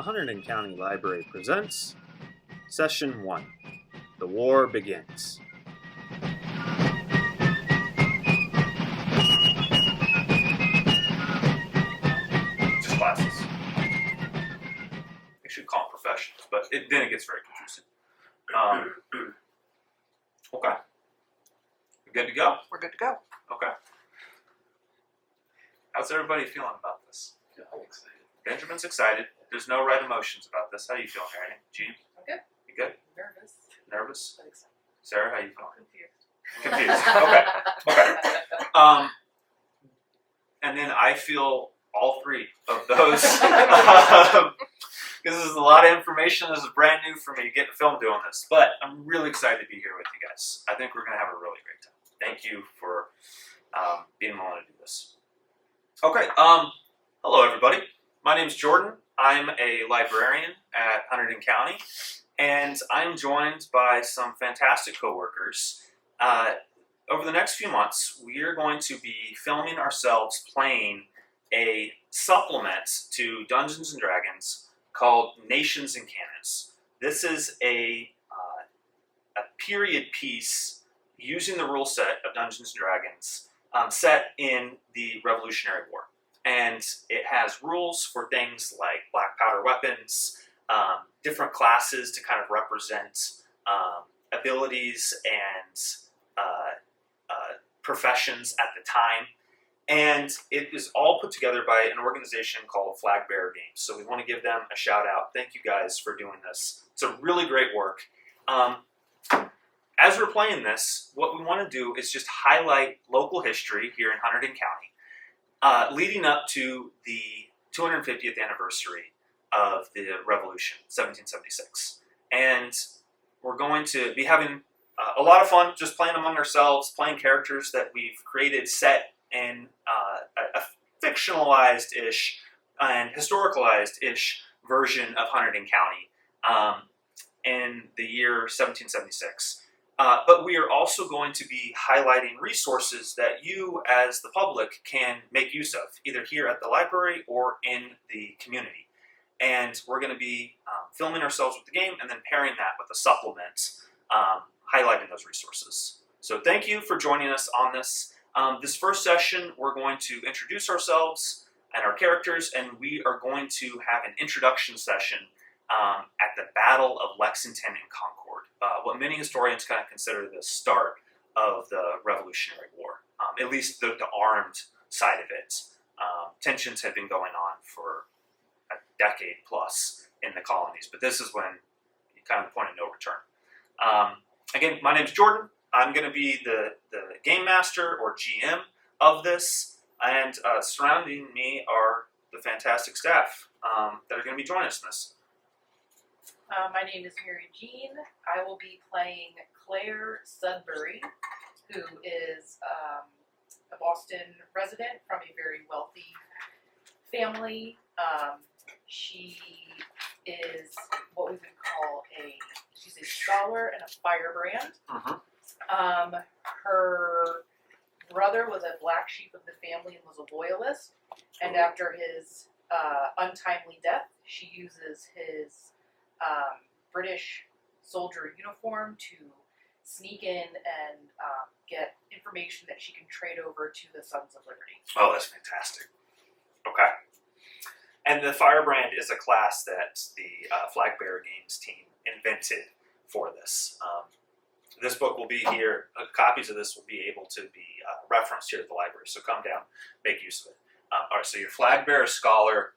Hunterdon County Library presents Session 1. The War Begins. Just classes. We should call them professionals, but then it gets very confusing. Okay. We good to go? We're good to go. Okay. How's everybody feeling about this? Yeah, I'm excited. Benjamin's excited. There's no right emotions about this. How you feeling, Harry? Gene? I'm good. You good? Nervous. Nervous? But excited. Sarah, how you feeling? Confused. Confused. Okay. And then I feel all three of those. Because this is a lot of information. This is brand new for me getting film doing this. But I'm really excited to be here with you guys. I think we're going to have a really great time. Thank you for being willing to do this. Okay. Hello, everybody. My name's Jordan. I'm a librarian at Hunterdon County. And I'm joined by some fantastic coworkers. Over the next few months, we are going to be filming ourselves playing a supplement to Dungeons & Dragons called Nations and Cannons. This is a period piece using the rule set of Dungeons & Dragons set in the Revolutionary War. And it has rules for things like black powder weapons, different classes to kind of represent abilities and professions at the time. And it is all put together by an organization called Flag Bearer Games. So we want to give them a shout out. Thank you guys for doing this. It's a really great work. As we're playing this, what we want to do is just highlight local history here in Hunterdon County, leading up to the 250th anniversary of the Revolution, 1776. And we're going to be having a lot of fun just playing among ourselves, playing characters that we've created set in a fictionalized-ish and historicalized-ish version of Hunterdon County in the year 1776. But we are also going to be highlighting resources that you, as the public, can make use of, either here at the library or in the community. And we're going to be filming ourselves with the game and then pairing that with a supplement, highlighting those resources. So thank you for joining us on this. This first session, we're going to introduce ourselves and our characters, and we are going to have an introduction session at the Battle of Lexington and Concord, what many historians kind of consider the start of the Revolutionary War, at least the armed side of it. Tensions had been going on for a decade plus in the colonies, but this is when you kind of point of no return. Again, my name's Jordan. I'm going to be the game master or GM of this, and surrounding me are the fantastic staff that are going to be joining us in this. My name is Mary Jean. I will be playing Claire Sudbury, who is a Boston resident from a very wealthy family. She is what we would call she's a scholar and a firebrand. Her brother was a black sheep of the family and was a loyalist, and after his untimely death, she uses his British soldier uniform to sneak in and get information that she can trade over to the Sons of Liberty. Oh, that's fantastic. Okay. And the Firebrand is a class that the Flag Bearer Games team invented for this. This book will be here. Copies of this will be able to be referenced here at the library. So come down, make use of it. All right, so your Flag Bearer scholar,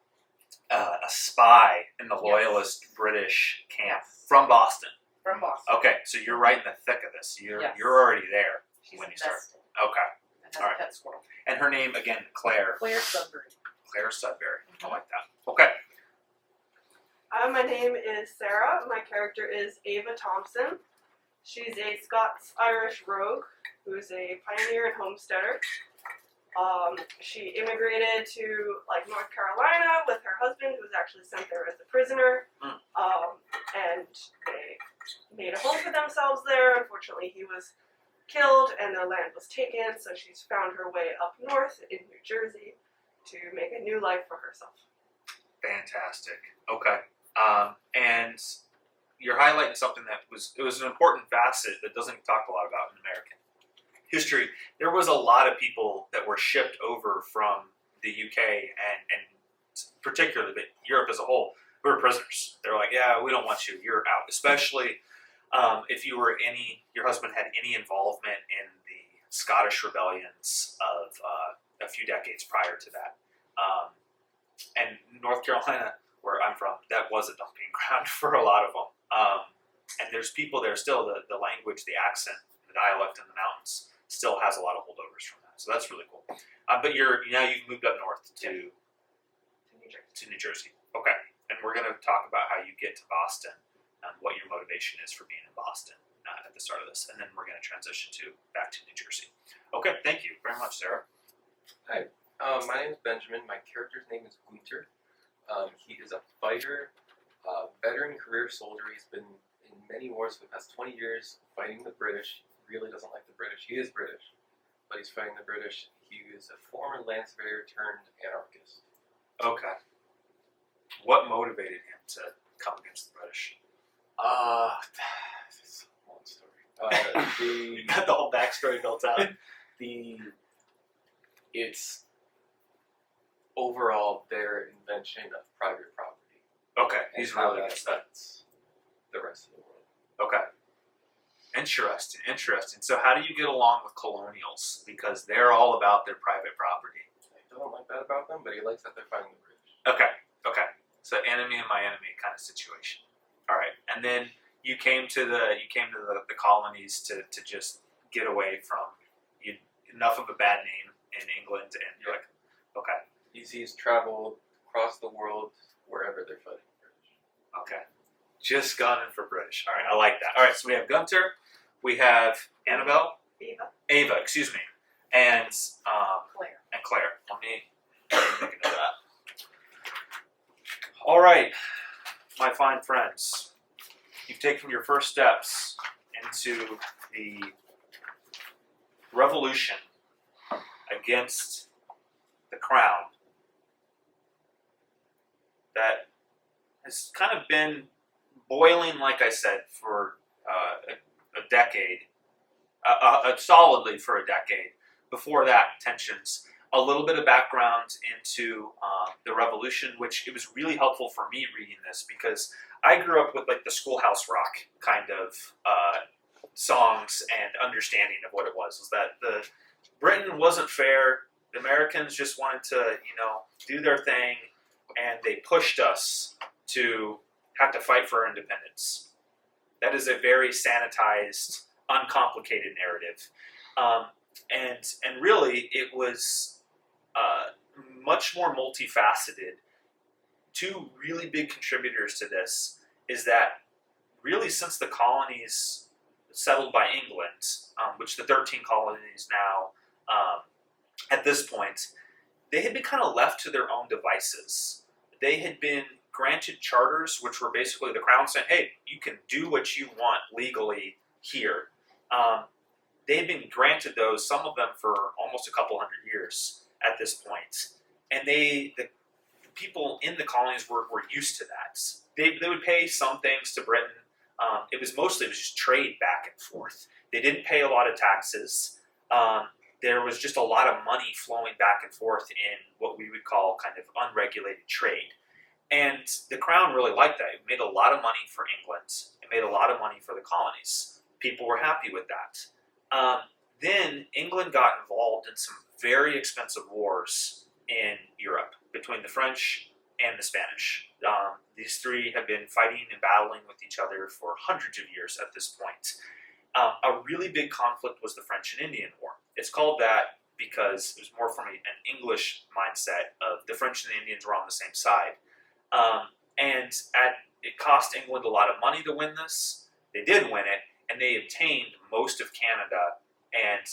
a spy in the Loyalist British camp from Boston. From Boston. Okay, so you're right in the thick of this. You're already there. She's when you invested. start. Okay. And has All right. a pet squirrel. And her name, again, Claire. Claire Sudbury. Claire Sudbury. I like that. Okay. My name is Sarah. My character is Ava Thompson. She's a Scots-Irish rogue who's a pioneer and homesteader. She immigrated to North Carolina with her husband, who was actually sent there as a prisoner. And they made a home for themselves there. Unfortunately, he was killed and their land was taken, so she's found her way up north in New Jersey to make a new life for herself. Fantastic. Okay. And you're highlighting something that was an important facet that doesn't get talked a lot about in American history. There was a lot of people that were shipped over from the UK and particularly but Europe as a whole, who were prisoners. They're like, yeah, we don't want you. You're out. Especially if you were your husband had any involvement in the Scottish rebellions of a few decades prior to that. And North Carolina, where I'm from, that was a dumping ground for a lot of them. And there's people there still, the language, the accent, the dialect in the mountains still has a lot of holdovers from that. So that's really cool. But now you've moved up north to New Jersey. Okay. And we're going to talk about how you get to Boston, what your motivation is for being in Boston at the start of this. And then we're going to transition back to New Jersey. Okay. Thank you very much, Sarah. Hi. My name is Benjamin. My character's name is Gunter. He is a fighter, veteran career soldier. He's been in many wars for the past 20 years fighting the British. He really doesn't like the British. He is British, but he's fighting the British. He is a former land surveyor turned anarchist. Okay. What motivated him to come against the British? It's a long story. You got the whole backstory built out. It's overall their invention of private property. Okay, And he's how really that against that. affects the rest of the world. Okay. Interesting. So how do you get along with colonials? Because they're all about their private property. I don't like that about them, but he likes that they're fighting the British. Okay. So enemy of my enemy kind of situation. All right. And then you came to the colonies to just get away from enough of a bad name in England, and you're like, okay. He's traveled across the world wherever they're fighting the British. Okay. Just gunning for British. All right, I like that. All right, so we have Gunter, we have Annabelle, Ava, excuse me, and Claire. Let me make a note of that. All right, my fine friends, you've taken your first steps into the revolution against the crown that has kind of been boiling, like I said, for a decade, solidly for a decade. Before that, tensions. A little bit of background into the revolution, which it was really helpful for me reading this because I grew up with like the Schoolhouse Rock kind of songs and understanding of what it was that the Britain wasn't fair. The Americans just wanted to, do their thing, and they pushed us to have to fight for our independence. That is a very sanitized, uncomplicated narrative. And really, it was much more multifaceted. Two really big contributors to this is that really since the colonies settled by England, which the 13 colonies now, at this point, they had been kind of left to their own devices. They had been granted charters, which were basically the crown saying, hey, you can do what you want legally here. They had been granted those, some of them for almost a couple hundred years at this point. And the people in the colonies were used to that. They would pay some things to Britain. It was just trade back and forth. They didn't pay a lot of taxes. There was just a lot of money flowing back and forth in what we would call kind of unregulated trade. And the crown really liked that. It made a lot of money for England. It made a lot of money for the colonies. People were happy with that. Then England got involved in some very expensive wars in Europe between the French and the Spanish. These three have been fighting and battling with each other for hundreds of years at this point. A really big conflict was the French and Indian War. It's called that because it was more from an English mindset of the French and the Indians were on the same side. It cost England a lot of money to win this. They did win it, and they obtained most of Canada and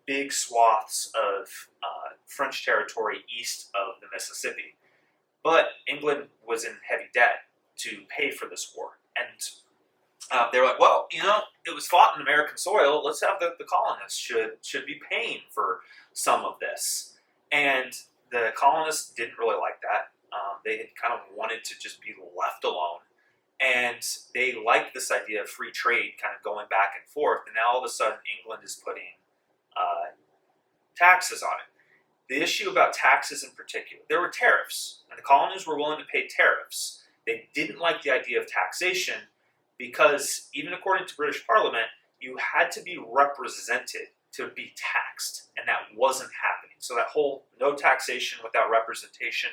big swaths of French territory east of the Mississippi. But England was in heavy debt to pay for this war. And they were like, well, it was fought in American soil. Let's have the colonists should be paying for some of this. And the colonists didn't really like that. They had kind of wanted to just be left alone. And they liked this idea of free trade kind of going back and forth. And now all of a sudden, England is putting taxes on it. The issue about taxes in particular, there were tariffs, and the colonies were willing to pay tariffs. They didn't like the idea of taxation because, even according to British Parliament, you had to be represented to be taxed, and that wasn't happening. So that whole no taxation without representation,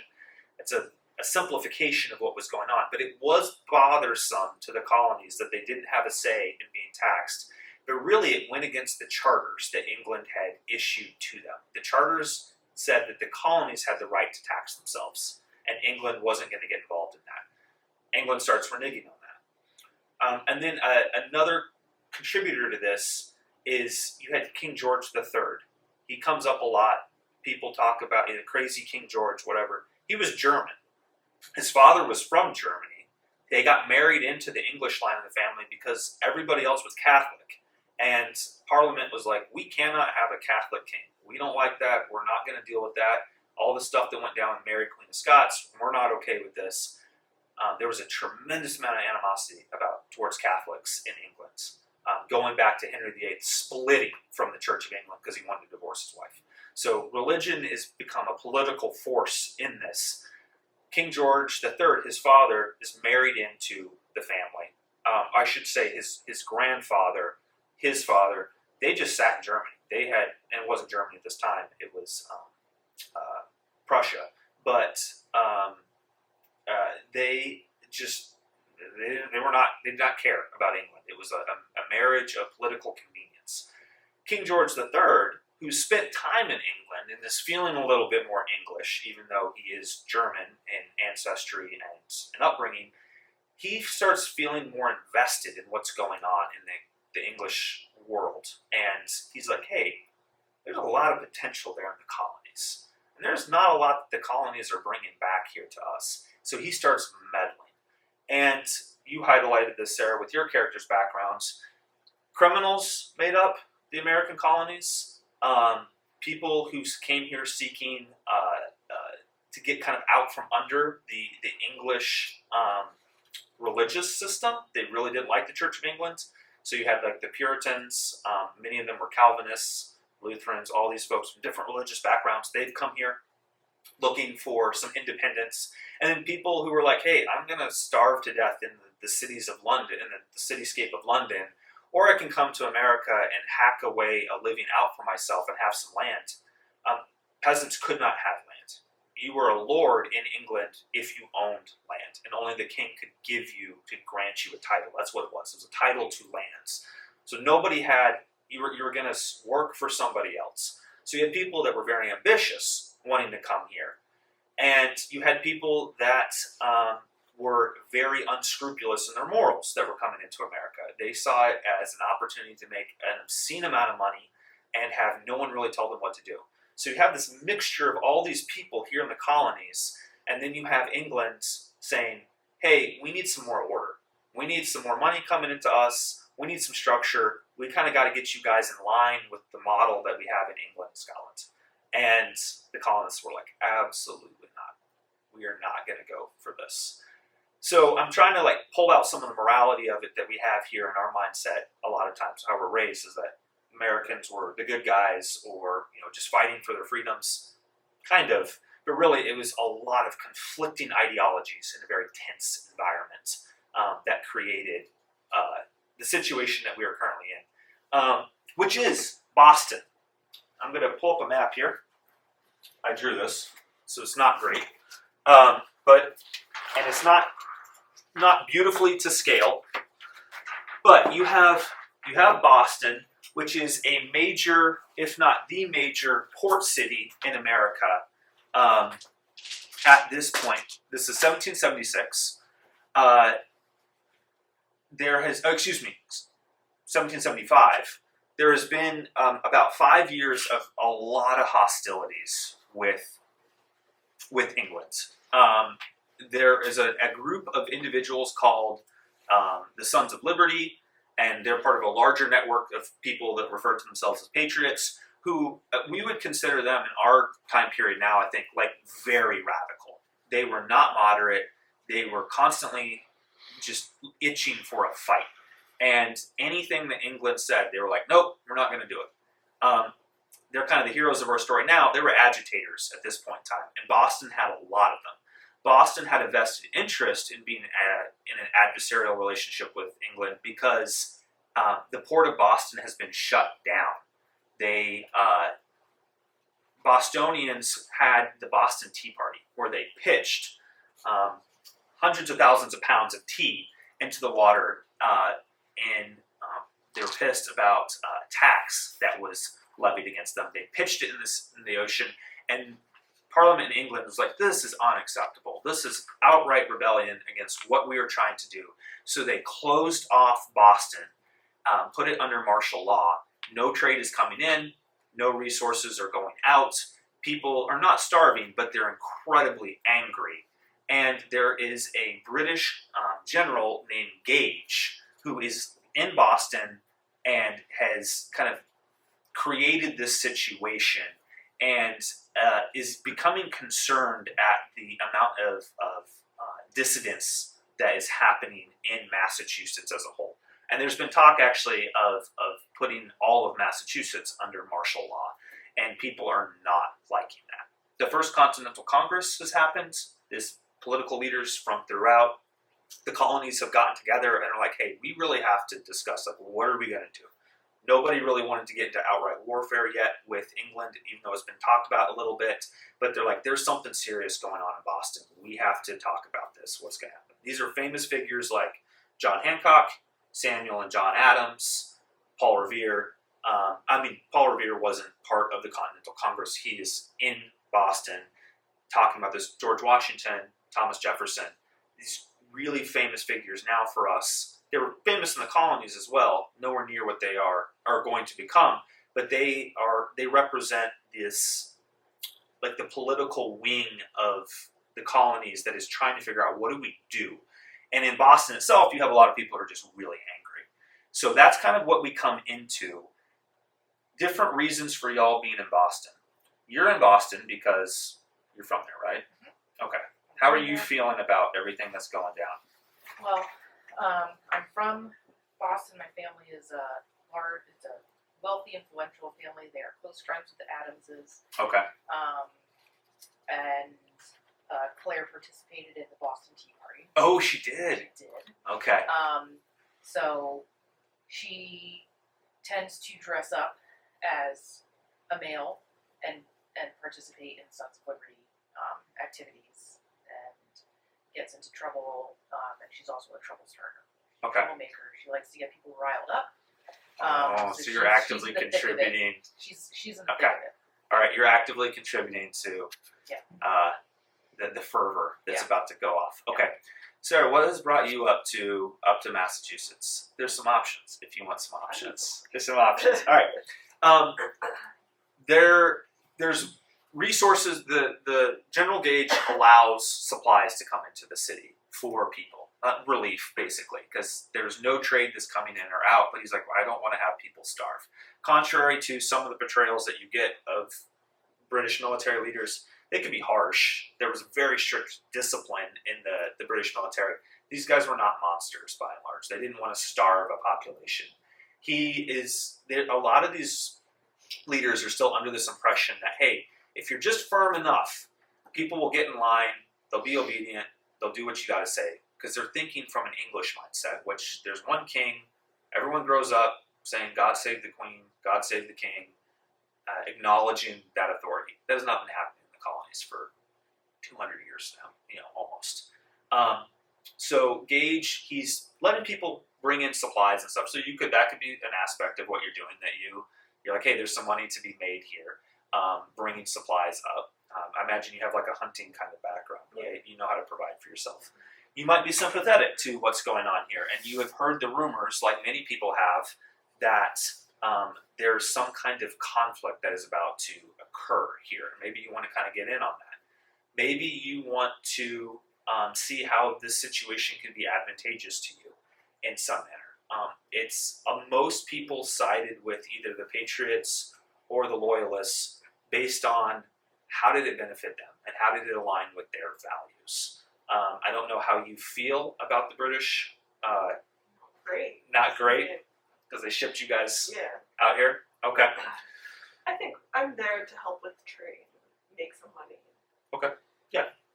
it's a simplification of what was going on. But it was bothersome to the colonies that they didn't have a say in being taxed. But really, it went against the charters that England had issued to them. The charters said that the colonies had the right to tax themselves, and England wasn't going to get involved in that. England starts reneging on that. And then another contributor to this is you had King George III. He comes up a lot. People talk about crazy King George, whatever. He was German. His father was from Germany. They got married into the English line of the family because everybody else was Catholic. And Parliament was like, we cannot have a Catholic king. We don't like that. We're not going to deal with that. All the stuff that went down with Mary, Queen of Scots, we're not okay with this. There was a tremendous amount of animosity towards Catholics in England, going back to Henry VIII splitting from the Church of England because he wanted to divorce his wife. So religion has become a political force in this. King George III, his father, is married into the family. I should say his grandfather, his father, they just sat in Germany. They had, and it wasn't Germany at this time, it was Prussia. But they did not care about England. It was a marriage of political convenience. King George III, who spent time in England and is feeling a little bit more English, even though he is German in ancestry and upbringing, he starts feeling more invested in what's going on in the English world. And he's like, hey, there's a lot of potential there in the colonies. And there's not a lot that the colonies are bringing back here to us. So he starts meddling. And you highlighted this, Sarah, with your character's backgrounds. Criminals made up the American colonies. People who came here seeking to get kind of out from under the English religious system. They really didn't like the Church of England. So you had like the Puritans, many of them were Calvinists, Lutherans, all these folks from different religious backgrounds. They've come here looking for some independence. And then people who were like, hey, I'm going to starve to death in the cities of London, in the cityscape of London, or I can come to America and hack away a living out for myself and have some land. Peasants could not have land. You were a lord in England if you owned land, and only the king could grant you a title. That's what it was. It was a title to lands. So nobody had, you were going to work for somebody else. So you had people that were very ambitious wanting to come here. And you had people that were very unscrupulous in their morals that were coming into America. They saw it as an opportunity to make an obscene amount of money and have no one really tell them what to do. So you have this mixture of all these people here in the colonies, and then you have England saying, hey, we need some more order. We need some more money coming into us. We need some structure. We kind of got to get you guys in line with the model that we have in England and Scotland. And the colonists were like, absolutely not. We are not going to go for this. So I'm trying to pull out some of the morality of it that we have here in our mindset a lot of times, how we're raised, is that Americans were the good guys or just fighting for their freedoms, kind of. But really, it was a lot of conflicting ideologies in a very tense environment that created the situation that we are currently in, which is Boston. I'm going to pull up a map here. I drew this, so it's not great, and it's not beautifully to scale. But you have Boston, which is a major, if not the major, port city in America at this point. This is 1776. 1775. There has been about 5 years of a lot of hostilities with England. There is a group of individuals called the Sons of Liberty, and they're part of a larger network of people that refer to themselves as patriots, who we would consider them in our time period now, I think, very radical. They were not moderate. They were constantly just itching for a fight. And anything that England said, they were like, nope, we're not going to do it. They're kind of the heroes of our story now. They were agitators at this point in time, and Boston had a lot of them. Boston had a vested interest in being in an adversarial relationship with England because the port of Boston has been shut down. Bostonians had the Boston Tea Party, where they pitched hundreds of thousands of pounds of tea into the water, and they were pissed about tax that was levied against them. They pitched it in the ocean, and Parliament in England was like, this is unacceptable. This is outright rebellion against what we are trying to do. So they closed off Boston, put it under martial law. No trade is coming in. No resources are going out. People are not starving, but they're incredibly angry. And there is a British general named Gage who is in Boston and has kind of created this situation and is becoming concerned at the amount of dissidence that is happening in Massachusetts as a whole. And there's been talk actually of putting all of Massachusetts under martial law, and people are not liking that. The First Continental Congress has happened. This political leaders from throughout the colonies have gotten together and are like, hey, we really have to discuss, like, what are we going to do? Nobody really wanted to get into outright warfare yet with England, even though it's been talked about a little bit. But they're like, there's something serious going on in Boston. We have to talk about this. What's going to happen? These are famous figures like John Hancock, Samuel and John Adams, Paul Revere. Paul Revere wasn't part of the Continental Congress. He is in Boston talking about this. George Washington, Thomas Jefferson, these really famous figures now for us. They were famous in the colonies as well, nowhere near what they are going to become, but they represent this, like, the political wing of the colonies that is trying to figure out, what do we do? And in Boston itself, you have a lot of people who are just really angry. So that's kind of what we come into. Different reasons for y'all being in Boston. You're in Boston because you're from there, right? Mm-hmm. Okay. How are you feeling about everything that's going down? Well, I'm from Boston. My family is a wealthy, influential family. They are close friends with the Adamses. Okay. And Claire participated in the Boston Tea Party. Oh, she did? She did. Okay. So she tends to dress up as a male and participate in Sons of Liberty activities and gets into trouble. And she's also a trouble starter. Okay. Troublemaker. She likes to get people riled up. So you're actively she's in the thick of it. contributing. She's in the Okay. thick of it. All right, you're actively contributing to the fervor that's Yeah. about to go off. Okay, Sarah, what has brought you up to Massachusetts? There's some options if you want some options. There's some options. All right. There's resources. The General Gage allows supplies to come into the city for people, relief basically, because there's no trade that's coming in or out. But he's like, well, I don't want to have people starve. Contrary to some of the portrayals that you get of British military leaders, they can be harsh. There was very strict discipline in the British military. These guys were not monsters by and large. They didn't want to starve a population. A lot of these leaders are still under this impression that, hey, if you're just firm enough, people will get in line, they'll be obedient, they'll do what you got to say. Because they're thinking from an English mindset, which there's one king, everyone grows up saying, God save the queen, God save the king, acknowledging that authority. That has not been happening in the colonies for 200 years now, almost. So Gage, he's letting people bring in supplies and stuff. So that could be an aspect of what you're doing, that you're like, hey, there's some money to be made here, bringing supplies up. I imagine you have like a hunting kind of background, right? You know how to provide for yourself. You might be sympathetic to what's going on here, and you have heard the rumors, like many people have, that there's some kind of conflict that is about to occur here. Maybe you want to kind of get in on that. Maybe you want to see how this situation can be advantageous to you in some manner. Most people sided with either the Patriots or the Loyalists based on how did it benefit them. and how did it align with their values? I don't know how you feel about the British. Great. Not great, because they shipped you guys Yeah. out here. Okay. I think I'm there to help with the trade, make some money.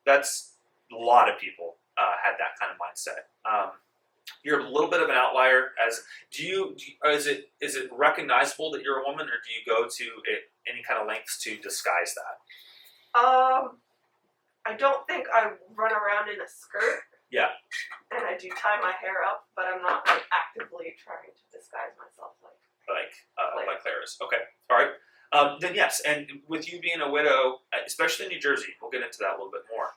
That's a lot of people had that kind of mindset. You're a little bit of an outlier. Is it recognizable that you're a woman, or do you go to any kind of lengths to disguise that? I don't think I run around in a skirt. Yeah. And I do tie my hair up, but I'm not like actively trying to disguise myself Like Claire is. Okay. All right. Then yes, and with you being a widow, especially in New Jersey, we'll get into that a little bit more.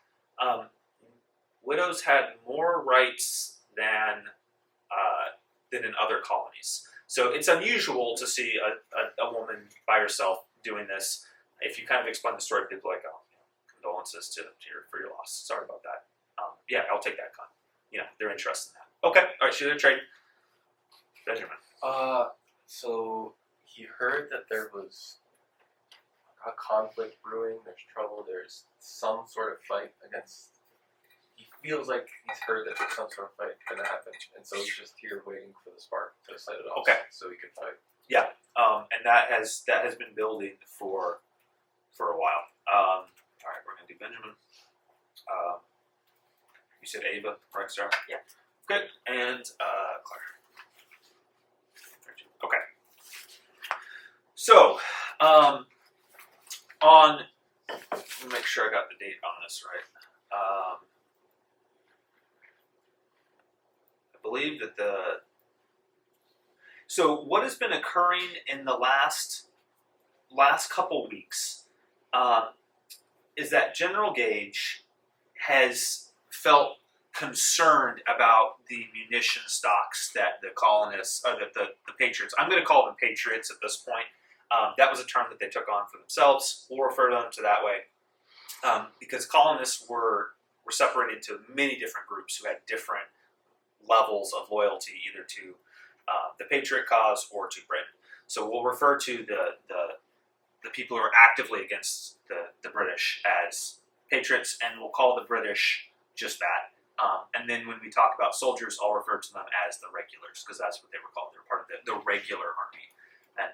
Widows had more rights than in other colonies. So it's unusual to see a woman by herself doing this. If you kind of explain the story, people are like, oh, condolences for your loss. Sorry about that. Yeah, I'll take that gun. They're interested in that. Okay, all right, should I trade? Benjamin. So he heard that there was a conflict brewing, there's trouble, there's some sort of fight against. He feels like he's heard that there's some sort of fight going to happen, and so he's just here waiting for the spark to set it off. Okay. So he can fight. Yeah, and that has been building for a while. All right, we're gonna do Benjamin. You said Ava, correct, Sarah? Yeah. Good, and Claire. Okay. So, let me make sure I got the date on this right. I believe that So what has been occurring in the last couple weeks is that General Gage has felt concerned about the munition stocks that the colonists, or that the Patriots, I'm going to call them Patriots at this point. That was a term that they took on for themselves. We'll refer to them to that way. Because colonists were separated into many different groups who had different levels of loyalty, either to the Patriot cause or to Britain. So we'll refer to the people who are actively against the British as Patriots, and we'll call the British just that. And then when we talk about soldiers, I'll refer to them as the regulars, because that's what they were called. They were part of the regular army, and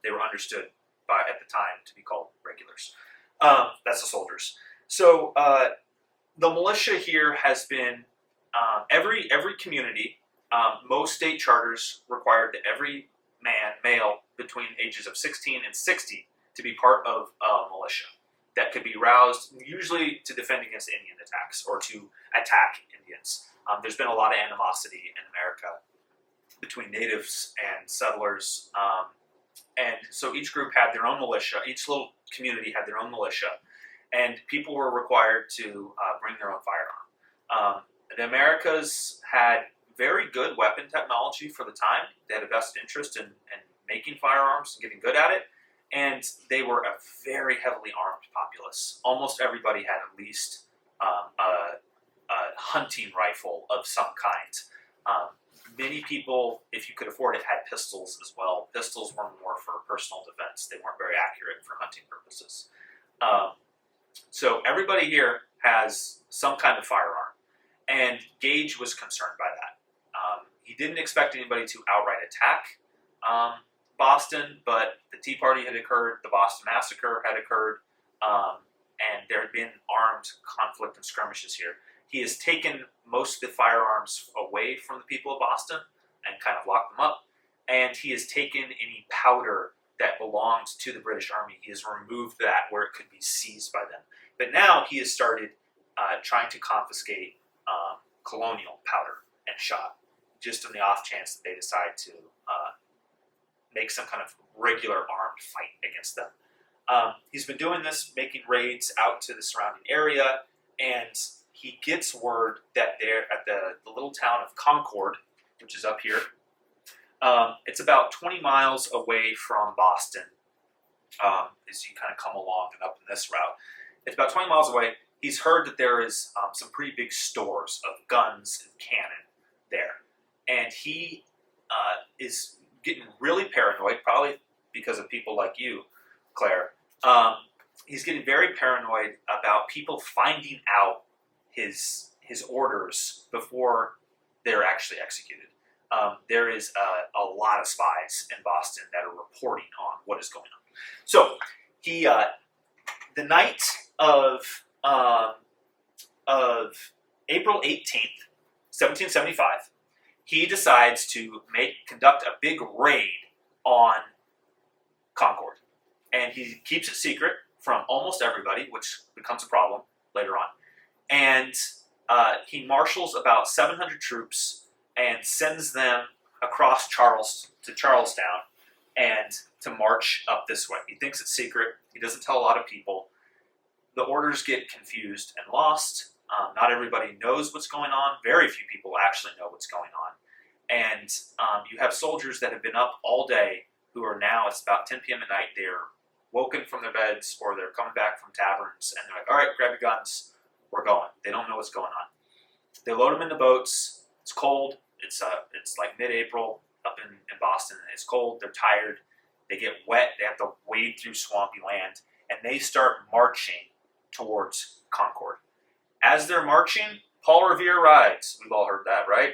they were understood at the time to be called regulars. That's the soldiers. So the militia here has been every community. Most state charters required that every male between ages of 16 and 60 to be part of a militia that could be roused, usually to defend against Indian attacks or to attack Indians. There's been a lot of animosity in America between natives and settlers, and so each group had their own militia. Each little community had their own militia, and people were required to bring their own firearm. The Americas had very good weapon technology for the time. They had a vested interest in making firearms and getting good at it, and they were a very heavily armed populace. Almost everybody had at least a hunting rifle of some kind. Many people, if you could afford it, had pistols as well. Pistols were more for personal defense. They weren't very accurate for hunting purposes. So everybody here has some kind of firearm, and Gage was concerned by that. He didn't expect anybody to outright attack Boston, but the Tea Party had occurred, the Boston Massacre had occurred, and there had been armed conflict and skirmishes here. He has taken most of the firearms away from the people of Boston and kind of locked them up, and he has taken any powder that belonged to the British Army. He has removed that where it could be seized by them. But now he has started trying to confiscate colonial powder and shot, just in the off chance that they decide to make some kind of regular armed fight against them. He's been doing this, making raids out to the surrounding area, and he gets word that they're at the little town of Concord, which is up here. It's about 20 miles away from Boston, as you kind of come along and up in this route. It's about 20 miles away. He's heard that there is some pretty big stores of guns and cannon there. And he is getting really paranoid, probably because of people like you, Claire. he's getting very paranoid about people finding out his orders before they're actually executed. There is a lot of spies in Boston that are reporting on what is going on. So he, the night of April 18th, 1775, he decides to conduct a big raid on Concord, and he keeps it secret from almost everybody, which becomes a problem later on. And he marshals about 700 troops and sends them across Charlestown and to march up this way. He thinks it's secret. He doesn't tell a lot of people. The orders get confused and lost. Not everybody knows what's going on. Very few people actually know what's going on. And you have soldiers that have been up all day who are now, it's about 10 p.m. at night, they're woken from their beds or they're coming back from taverns and they're like, all right, grab your guns, we're going. They don't know what's going on. They load them in the boats. It's cold. It's like mid-April up in Boston. It's cold. They're tired. They get wet. They have to wade through swampy land. And they start marching towards Concord. As they're marching, Paul Revere rides. We've all heard that, right?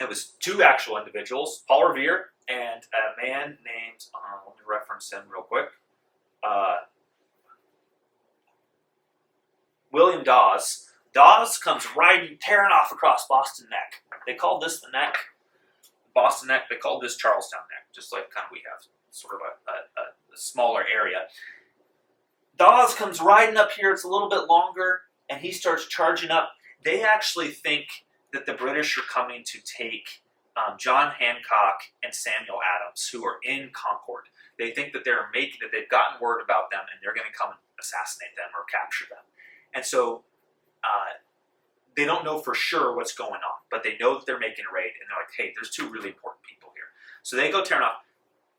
It was two actual individuals, Paul Revere and a man named, let me reference him real quick, William Dawes. Dawes comes riding, tearing off across Boston Neck. They called this the Neck. Boston Neck, they called this Charlestown Neck, just like kind of we have sort of a smaller area. Dawes comes riding up here, it's a little bit longer, and he starts charging up. They actually think that the British are coming to take John Hancock and Samuel Adams, who are in Concord. They think that they've gotten word about them, and they're going to come and assassinate them or capture them. And so they don't know for sure what's going on, but they know that they're making a raid, and they're like, hey, there's two really important people here. So they go tearing off.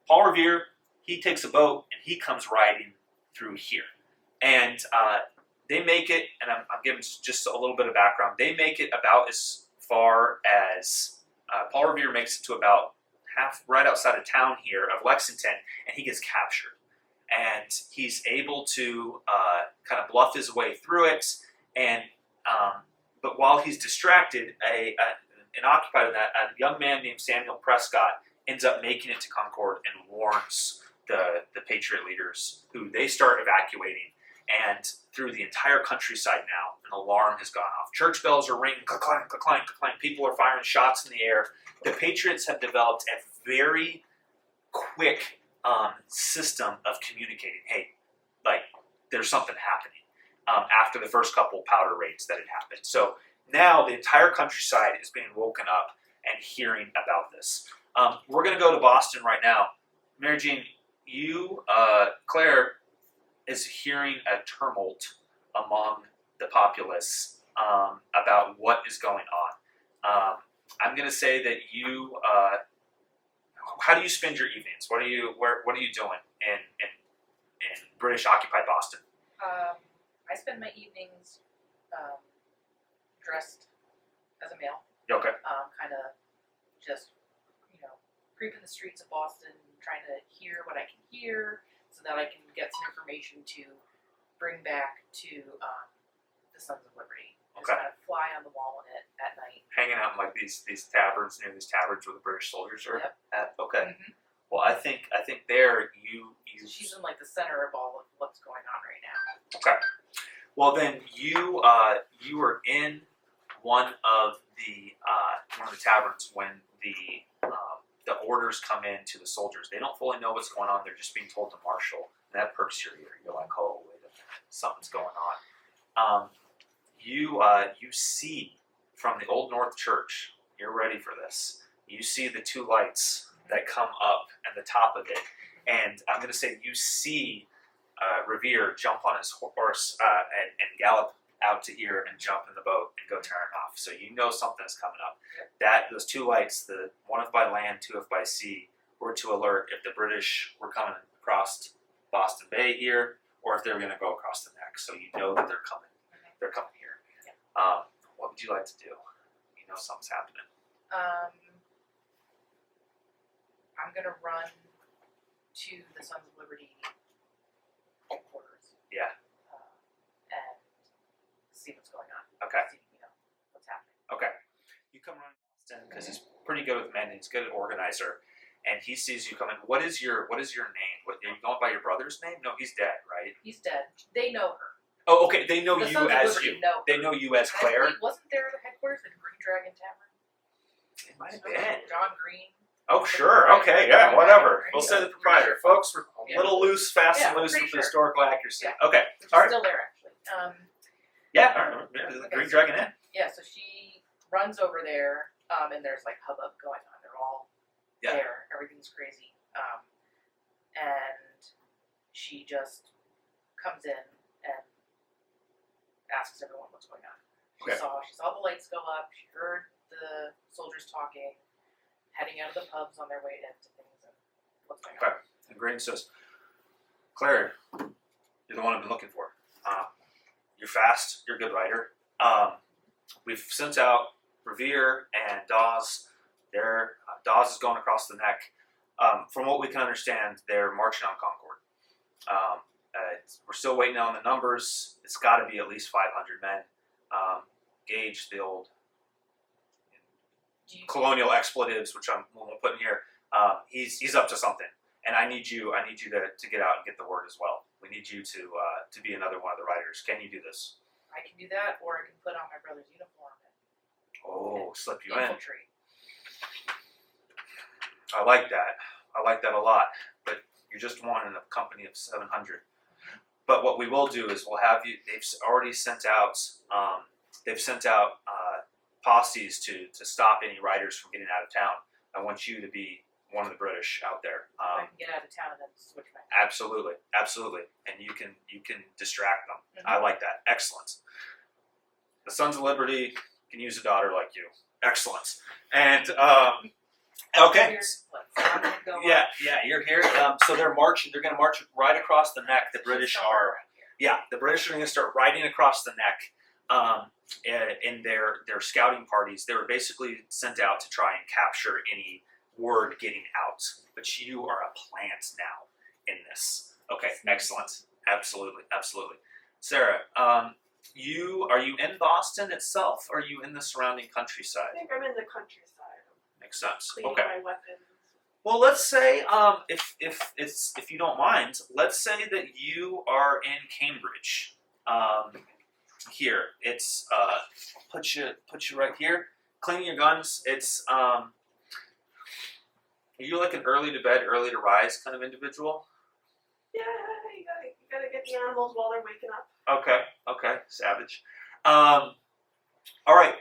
Paul Revere, he takes a boat, and he comes riding through here. And they make it, and I'm giving just a little bit of background, they make it about as far as, Paul Revere makes it to about right outside of town here of Lexington, and he gets captured. And he's able to kind of bluff his way through it, and but while he's distracted, an occupied of that, a young man named Samuel Prescott ends up making it to Concord and warns the Patriot leaders, who they start evacuating. And through the entire countryside now, an alarm has gone off. Church bells are ringing, clang, clang, clang. People are firing shots in the air. The Patriots have developed a very quick system of communicating. Hey, like, there's something happening after the first couple powder raids that had happened. So now the entire countryside is being woken up and hearing about this. We're going to go to Boston right now. Mary Jean, you, Claire, is hearing a tumult among the populace about what is going on. I'm going to say that you. How do you spend your evenings? What are you doing in British occupied Boston? I spend my evenings dressed as a male. Okay. Kind of just creeping the streets of Boston, trying to hear what I can hear, so that I can get some information to bring back to the Sons of Liberty. Just kind of fly on the wall in it at night. Hanging out in like these taverns, near these taverns where the British soldiers are at. Okay. Mm-hmm. Well, I think there you. She's in like the center of all of what's going on right now. Okay. Well, then you were in one of the taverns when the orders come in to the soldiers. They don't fully know what's going on. They're just being told to marshal. And that perks your ear. You're like, oh, wait a minute, something's going on. You see from the Old North Church, you're ready for this, you see the two lights that come up at the top of it. And I'm going to say you see Revere jump on his horse and gallop out to here and jump in the boat and go tearing off. So you know something's coming up. Those two lights, the one if by land, two if by sea, were to alert if the British were coming across Boston Bay here, or if they were going to go across the neck. So you know that they're coming. They're coming here. What would you like to do? You know something's happening. I'm going to run to the Sons of Liberty headquarters. Yeah. And see what's going on. Okay. See, what's happening. Okay. You come running because he's pretty good with men. He's a good organizer, and he sees you coming. What is your name? What, are you going by your brother's name? No, he's dead, right? He's dead. They know her. Oh, okay. They know The you Sons of as Liberty you. know They her. know you as I Claire. believe, wasn't there the headquarters at Green Dragon Tavern? It might have been. John Green. Oh, sure. Okay. Yeah. Whatever. We'll say the proprietor, folks. We're a Yeah. little loose, fast Yeah, and loose pretty with sure. historical accuracy. Yeah. Okay. Which is All right. still there, actually. Yeah. All right. Yeah, the Okay, Green so- Dragon Inn. Yeah, so she runs over there, and there's like hubbub going on. They're all Yeah. there. Everything's crazy. And she just comes in and asks everyone what's going on. She Okay. saw the lights go up. She heard the soldiers talking, heading out of the pubs on their way into things, and what's going on. Okay. And Green says, Claire, you're the one I've been looking for. You're fast. You're a good writer. We've sent out Revere and Dawes. Dawes is going across the neck. From what we can understand, they're marching on Concord. We're still waiting on the numbers. It's got to be at least 500 men. Gage, the old Do you colonial expletives, which I won't put in here. He's up to something, and I need you to get out and get the word as well. We need you to be another one of the writers. Can you do this? I can do that, or I can put on my brother's uniform Oh, slip you and in. infiltrate. I like that. I like that a lot. But you're just one in a company of 700. But what we will do is we'll have you. They've already sent out. Posses to stop any writers from getting out of town. I want you to be one of the British out there. I can get out of town and then switch back. Absolutely, and you can distract them. Mhm. I like that. Excellent. The Sons of Liberty can use a daughter like you. Excellent. And okay. Here's what, so I'm gonna go Yeah, you're here. So they're marching. They're going to march right across the neck. The British are. Right here. Yeah, the British are going to start riding across the neck. In their scouting parties, they were basically sent out to try and capture any word getting out. But you are a plant now in this. Okay, excellent. Absolutely. Sarah, are you in Boston itself, or are you in the surrounding I countryside? think I'm in the countryside. Makes sense. Cleaning Okay. my weapons. Well, let's say if you don't mind, let's say that you are in Cambridge. Here, it's put you right here. Cleaning your guns. It's are you like an early to bed, early to rise kind of individual? Yeah, you gotta get the animals while they're waking up. Okay, savage. All right,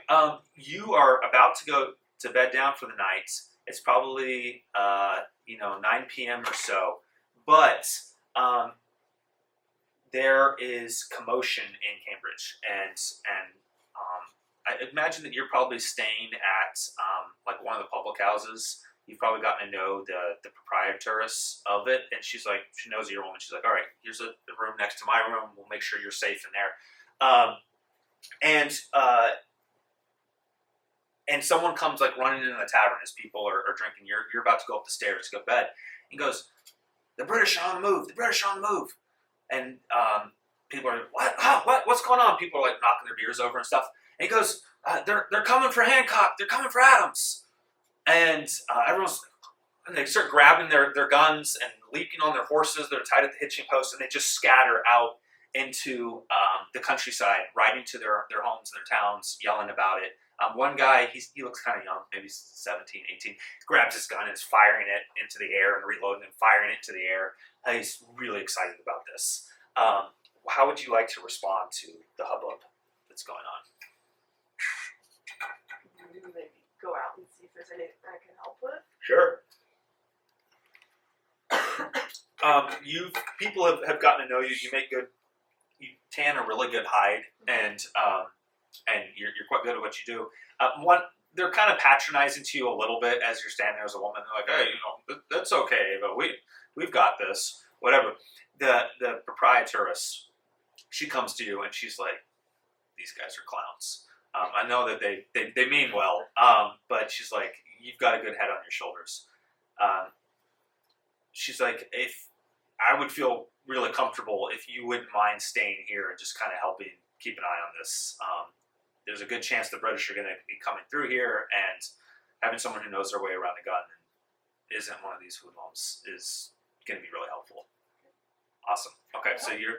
you are about to go to bed down for the night. It's probably 9 p.m. or so, but there is commotion in Cambridge, and I imagine that you're probably staying at like one of the public houses. You've probably gotten to know the proprietress of it, and she knows you're a woman. She's like, all right, here's a room next to my room. We'll make sure you're safe in there. And someone comes like running into the tavern as people are drinking. You're about to go up the stairs to go to bed. He goes, the British are on the move. The British are on the move. And people are, what? Oh, what? What's going on? People are like knocking their beers over and stuff. And he goes, they're coming for Hancock. They're coming for Adams. And everyone's like, and they start grabbing their guns and leaping on their horses. They're tied at the hitching post, and they just scatter out into the countryside, riding to their homes and their towns, yelling about it. One guy, he looks kind of young, maybe 17, 18, grabs his gun and is firing it into the air and reloading and firing it into the air. He's really excited about this. How would you like to respond to the hubbub that's going on? Maybe go out and see if there's anything I can help with. Sure. People have gotten to know you. You make good. You tan a really good hide, and you're quite good at what you do. They're kind of patronizing to you a little bit as you're standing there as a woman. They're like, hey, that's okay, but we've got this. Whatever. The proprietress, she comes to you and she's like, these guys are clowns. I know that they mean well, but she's like, you've got a good head on your shoulders. She's like, if I would feel really comfortable, if you wouldn't mind staying here and just kind of helping keep an eye on this. There's a good chance the British are going to be coming through here, and having someone who knows their way around a gun and isn't one of these hoodlums is going to be really helpful. Awesome. Okay, so you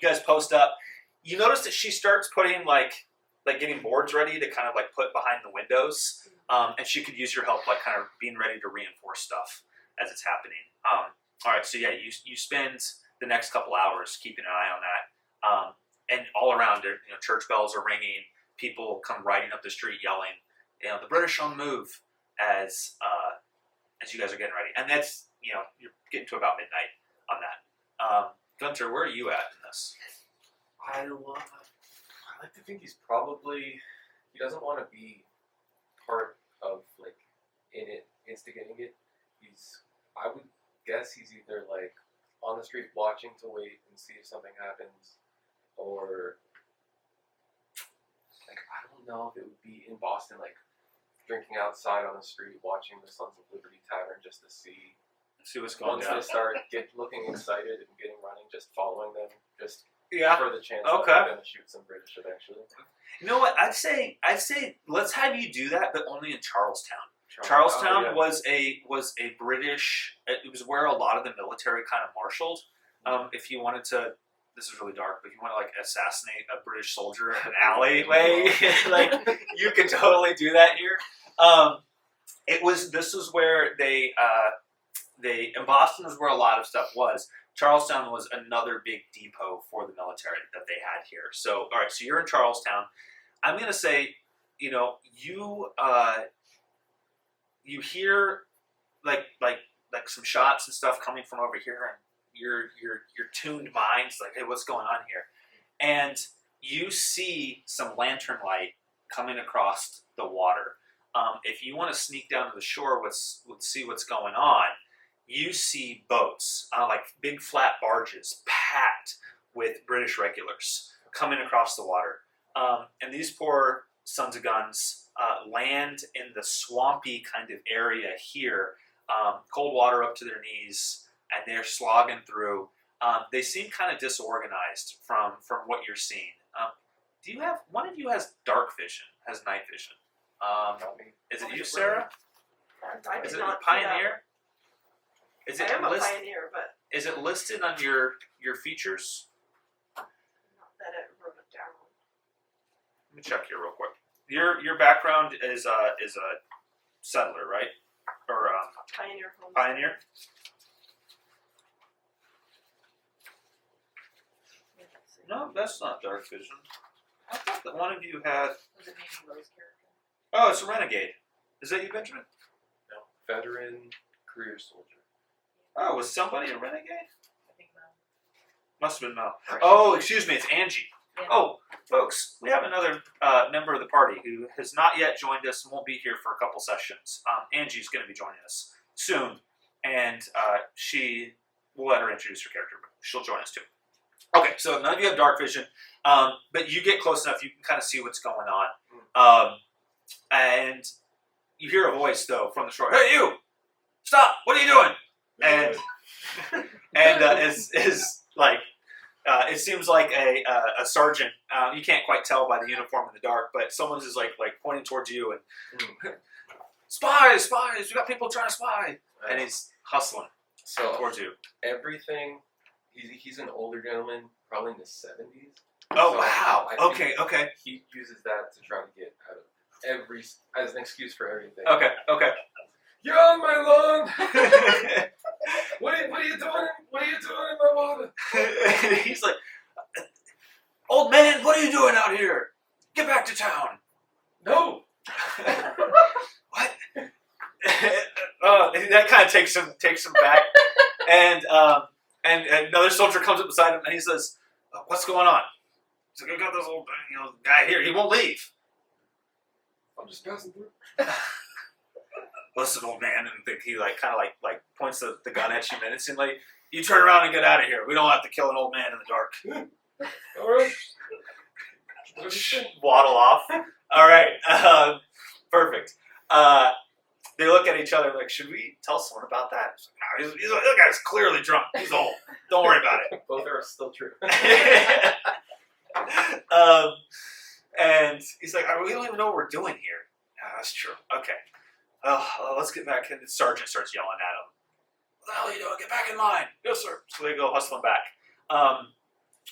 guys post up. You notice that she starts putting like getting boards ready to kind of like put behind the windows, and she could use your help, like kind of being ready to reinforce stuff as it's happening. All right, so yeah, you spend the next couple hours keeping an eye on that, and all around it, church bells are ringing. People come riding up the street yelling, the British on the move as you guys are getting ready, and that's you're getting to about midnight on that. Gunter, where are you at in this? I like to think he doesn't want to be part of in it, instigating it. I would guess he's either on the street watching to wait and see if something happens, or I don't know if it would be in Boston, drinking outside on the street, watching the Sons of Liberty Tavern just to see what's going once down. they start looking excited and getting running, just following them, just Yeah. for the chance Okay. that they're going to shoot some British eventually. You know what? I'd say let's have you do that, but only in Charlestown. Charlestown was a British. It was where a lot of the military kind of marshaled. If you wanted to, this is really dark, but if you want to assassinate a British soldier in an alleyway, you could totally do that here. This was where in Boston was where a lot of stuff was. Charlestown was another big depot for the military that they had here. So, all right, so you're in Charlestown. I'm going to say, you hear like some shots and stuff coming from over here, and your tuned mind's like, hey, what's going on here? And you see some lantern light coming across the water. If you want to sneak down to the shore, see what's going on. You see boats, big flat barges, packed with British regulars coming across the water. And these poor sons of guns land in the swampy kind of area here, cold water up to their knees, and they're slogging through. They seem kind of disorganized from what you're seeing. One of you has dark vision, has night vision? Is it you, Sarah? I Is did it not see Pioneer? Is that. it I am a pioneer, but Is it listed on your features? not that it wrote it down. Let me check here real quick. Your background is a settler, right? Or Pioneer home. pioneer? No, that's not dark vision. I thought that one of you had. Was it maybe Rose character? Oh, it's a renegade. Is that you, Benjamin? No, veteran career soldier. Oh, was somebody a renegade? I think Mel. Must have been Mel. Or Oh, excuse me, it's Angie. Yeah. Oh, folks, we have another member of the party who has not yet joined us and won't be here for a couple sessions. Angie's going to be joining us soon, and we'll let her introduce her character, but she'll join us too. Okay, so none of you have dark vision, but you get close enough, you can kind of see what's going on. And you hear a voice, though, from the shore. Hey, you! Stop! What are you doing? And it seems like a sergeant. You can't quite tell by the uniform in the dark, but someone's just like pointing towards you and spies! We got people trying to spy, and he's hustling towards you. Everything. He's an older gentleman, probably in his 70s. Oh So wow! I think Okay. He uses that to try to get out of as an excuse for everything. Okay. You're on my lawn. What are you doing? What are you doing in my water? He's like, old man, what are you doing out here? Get back to town. No. What? That kind of takes him back, and another soldier comes up beside him and he says, "What's going on?" He's like, "I got this old guy here. He won't leave." I'm just passing through. Listen, old man, and he kind of points the gun at you menacingly. You turn around and get out of here. We don't have to kill an old man in the dark. All right. What do you think? Waddle off. All right. Perfect. they look at each other like, should we tell someone about that? It's like, no, that guy's clearly drunk. He's old. Don't worry about it. Both are still true. And he's like, we don't even know what we're doing here. Yeah, that's true. Okay. Let's get back. And the sergeant starts yelling at him. What the hell are you doing? Get back in line. Yes, sir. So they go hustling back.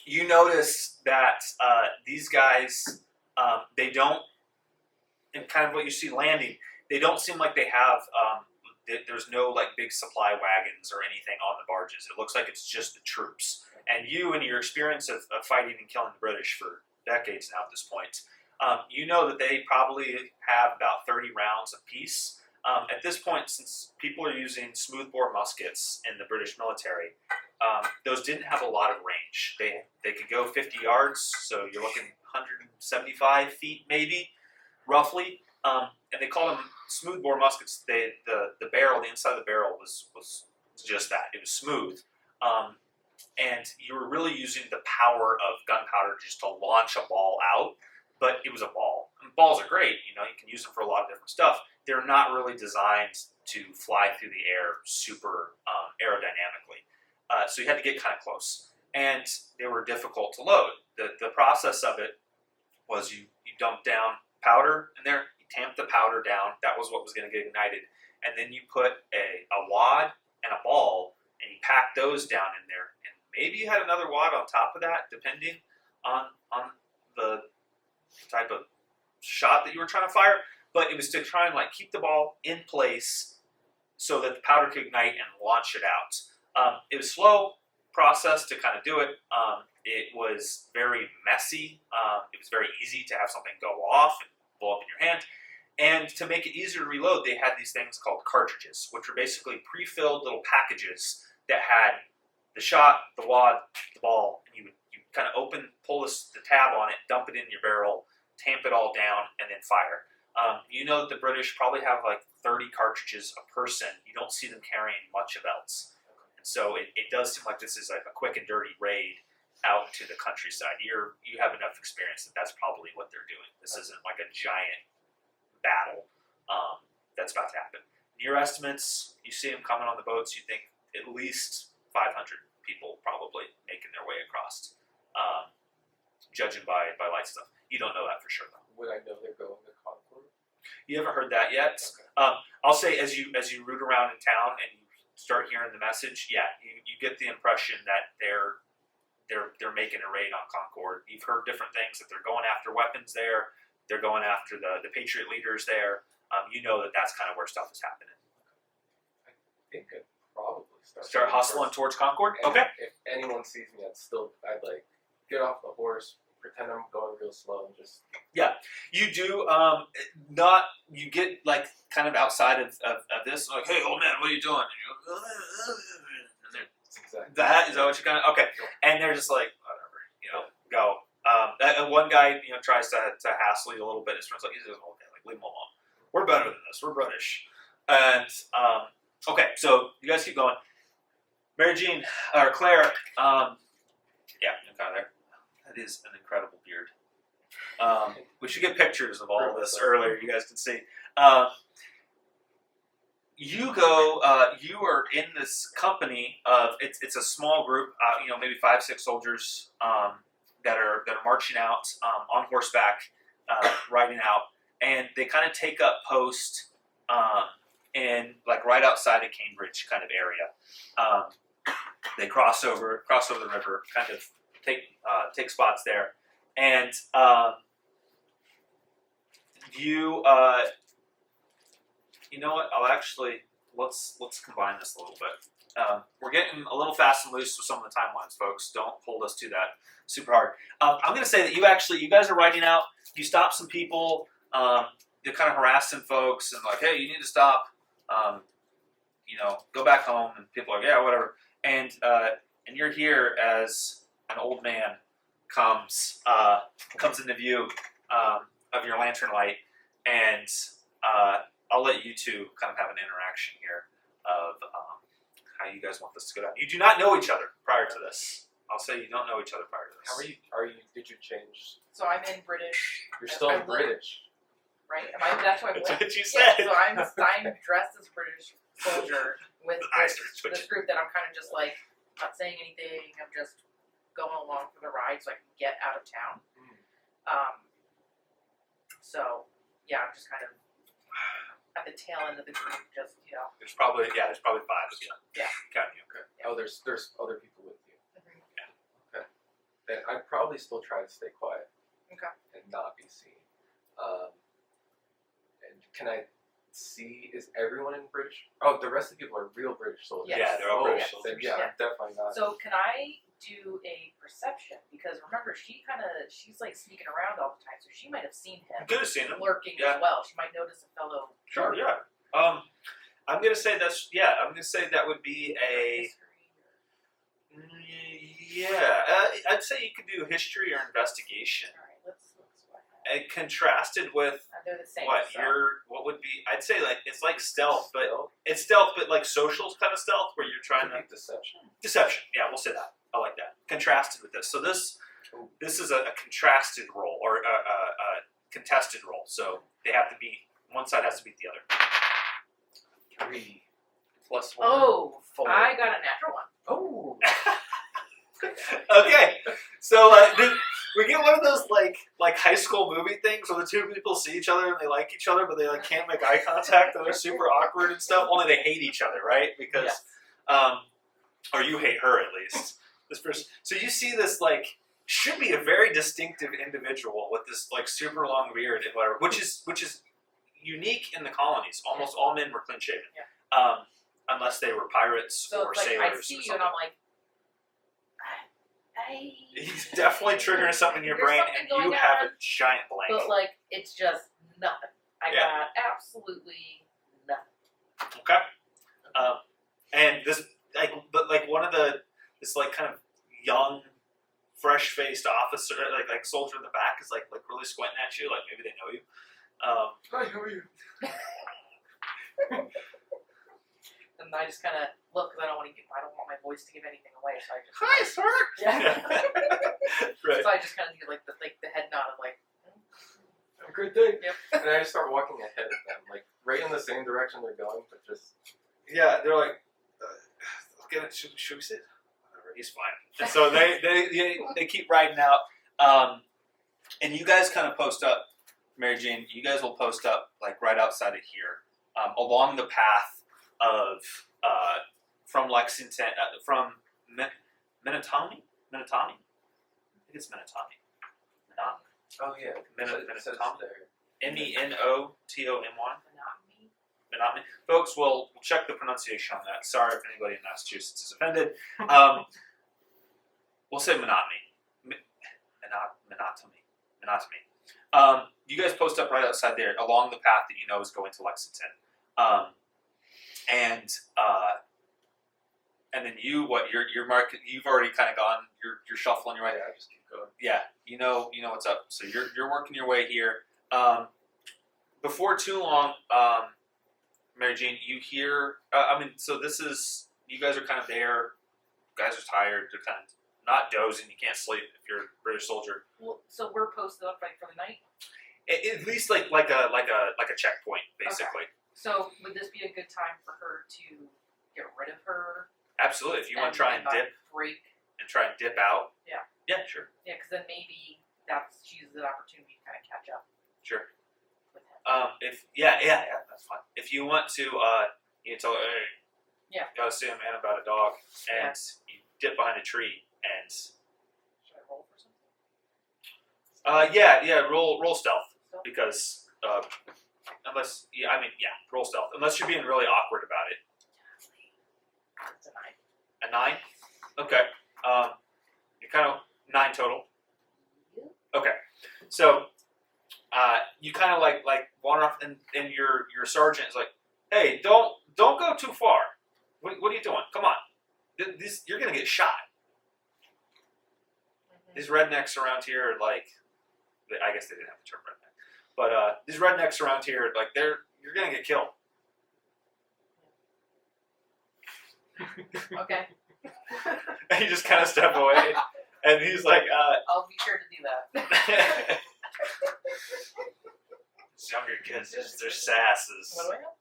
You notice that these guys, they don't, and kind of what you see landing, they don't seem like they have, there's no like big supply wagons or anything on the barges. It looks like it's just the troops. And you and your experience of fighting and killing the British for decades now at this point, you know that they probably have about 30 rounds apiece. At this point, since people are using smoothbore muskets in the British military, those didn't have a lot of range. They could go 50 yards, so you're looking 175 feet maybe, roughly. And they called them smoothbore muskets. The barrel, the inside of the barrel was just that. It was smooth. And you were really using the power of gunpowder just to launch a ball out, but it was a ball. And balls are great, you can use them for a lot of different stuff. They're not really designed to fly through the air super aerodynamically. So you had to get kind of close. And they were difficult to load. The process of it was you dump down powder in there, you tamp the powder down, that was what was going to get ignited. And then you put a wad and a ball, and you pack those down in there. And maybe you had another wad on top of that, depending on the type of shot that you were trying to fire. But it was to try and keep the ball in place so that the powder could ignite and launch it out. It was a slow process to kind of do it. It was very messy. It was very easy to have something go off and blow up in your hand. And to make it easier to reload, they had these things called cartridges, which were basically pre-filled little packages that had the shot, the wad, the ball, and you kind of pull the tab on it, dump it in your barrel, tamp it all down, and then fire. You know that the British probably have 30 cartridges a person. You don't see them carrying much of else. And so it does seem like this is a quick and dirty raid out to the countryside. You have enough experience that's probably what they're doing. This isn't like a giant battle that's about to happen. Near estimates, you see them coming on the boats, you think at least 500 people probably making their way across, judging by light stuff. You don't know that for sure, though. Would I know they're going to Concord? You haven't heard that yet? Okay. I'll say as you root around in town and you start hearing the message, you get the impression that they're making a raid on Concord. You've heard different things, that they're going after weapons there, they're going after the Patriot leaders there. You know that's kind of where stuff is happening. I think I'd probably Start hustling towards Concord? And Okay. If anyone sees me, I'd get off the horse, pretend I'm going real slow, and just... Yeah, you do. You get kind of outside of this, hey, old man, what are you doing? And you go, Exactly. is that what you kind of, okay. And they're just whatever, go. And one guy, tries to hassle you a little bit. His friend's he's just, okay, leave him alone. We're better than this. We're British. And, okay, so you guys keep going. Mary Jean, or Claire, yeah, you're kind of there. That is an incredible beard. We should get pictures of all of this earlier. You guys can see. You are in this company of, it's a small group, maybe 5-6 soldiers that are marching out on horseback, riding out, and they kind of take up post in right outside of Cambridge kind of area. They cross over the river, kind of take spots there, and you know what? Let's combine this a little bit. We're getting a little fast and loose with some of the timelines, folks. Don't hold us to that super hard. I'm going to say that you guys are riding out. You stop some people. You're kind of harassing folks and hey, you need to stop. Go back home. And people are yeah, whatever. And you're here as an old man comes into view of your lantern light, and I'll let you two kind of have an interaction here of how you guys want this to go down. You do not know each other prior to this. I'll say you don't know each other prior to this. How are you? Did you change? So I'm in British. You're still in British. right? That's what I'm That's with. what you Yeah, said. so I'm dressed as a British soldier with The eyes are this twitching. group that I'm kind of just like not saying anything. I'm just going along for the ride so I can get out of town. So yeah, I'm just kind of at the tail end of the group, just There's probably 5 of you. Yeah. Counting you. Okay. Yeah. Oh, there's other people with you. Then I'd probably still try to stay quiet. Okay. And not be seen. And can I see? Is everyone in British? Oh, the rest of the people are real British soldiers. Yes. Yeah, they're all Oh, British then soldiers. yeah, Yeah. I'm definitely not. So can I do a perception? Because remember, she's like sneaking around all the time, so she might have seen him Good to see them. lurking Yeah. as well. She might notice a fellow. Sure, yeah. I'm gonna say that would be a I'd say you could do history or investigation. All right, let's what I have. And contrasted with They're the same. what so. what would be I'd say like it's like stealth, but Stealth? it's stealth but like social kind of stealth where you're trying Could to be deception. deception. Yeah, we'll say that. I like that. Contrasted with this. So this is a contrasted role or a contested role. So they have to be one side has to beat the other. 3 + 1. Oh, 4. I got a natural one. Oh. Okay, so we get one of those like high school movie things where the two people see each other and they like each other, but they like can't make eye contact and they're super awkward and stuff. Only they hate each other, right? Because, Yes. or you hate her at least. This person. So you see this like should be a very distinctive individual with this like super long beard and whatever, which is unique in the colonies. Almost all men were clean shaven, unless they were pirates So or it's like sailors. I see or you something. and I'm like, He's definitely triggering something in your There's brain, something and going you have a on, giant blank. but like it's just nothing. I Yeah. got absolutely nothing. Okay. And this, like one of this like kind of young, fresh-faced officer, like soldier in the back is like really squinting at you, like maybe they know you. Hi, how are you? And I just kind of look because I don't want my voice to give anything away, so I just Hi, sir. Yeah. Right. So I just kind of do like the head nod of like. Have a great day. Yep. And I just start walking ahead of them, like right in the same direction they're going, but just. Yeah, they're like, get it. Should we sit? Whatever, he's fine. And so they keep riding out. And you guys kind of post up, Mary Jane. You guys will post up like right outside of here, along the path of from Lexington, from Minotami. I think it's Minotami. Oh yeah. It says there. Menotomy. Monotony. Menotomy. Folks, we'll check the pronunciation on that. Sorry if anybody in Massachusetts is offended. We'll say monotony. Monotony. You guys post up right outside there along the path that you know is going to Lexington. And then you're marking. You've already kind of gone. You're shuffling your way. Yeah, I just keep going. Yeah, you know what's up. So you're working your way here. Before too long, Mary Jane, you hear. So this is you guys are kind of there. You guys are tired. They're kind of not dozing. You can't sleep if you're a British soldier. Well, so we're posted up like for the night. At least like a checkpoint, basically. So would this be a good time for her to get rid of her? Absolutely. If you want to try and not dip break. out. Yeah. Yeah, sure. Yeah, because then maybe she uses an opportunity to kind of catch up Sure. with him. If that's fine. If you want to, you tell her, hey, gotta see a man about a dog, and you dip behind a tree, and Should I roll for something? roll stealth So, because roll stealth unless you're being really awkward about it. it's a 9. A 9, okay. You're kind of 9 total. Okay, so you kind of like wander off, and your sergeant is like, "Hey, don't go too far. What are you doing? Come on, you're gonna get shot." Mm-hmm. These rednecks around here, like, I guess they didn't have the term redneck, but these rednecks around here, like, you're gonna get killed. Okay. And you just kind of step away, and he's like, I'll be sure to do that. this younger your kids, just their sass is. What do I have?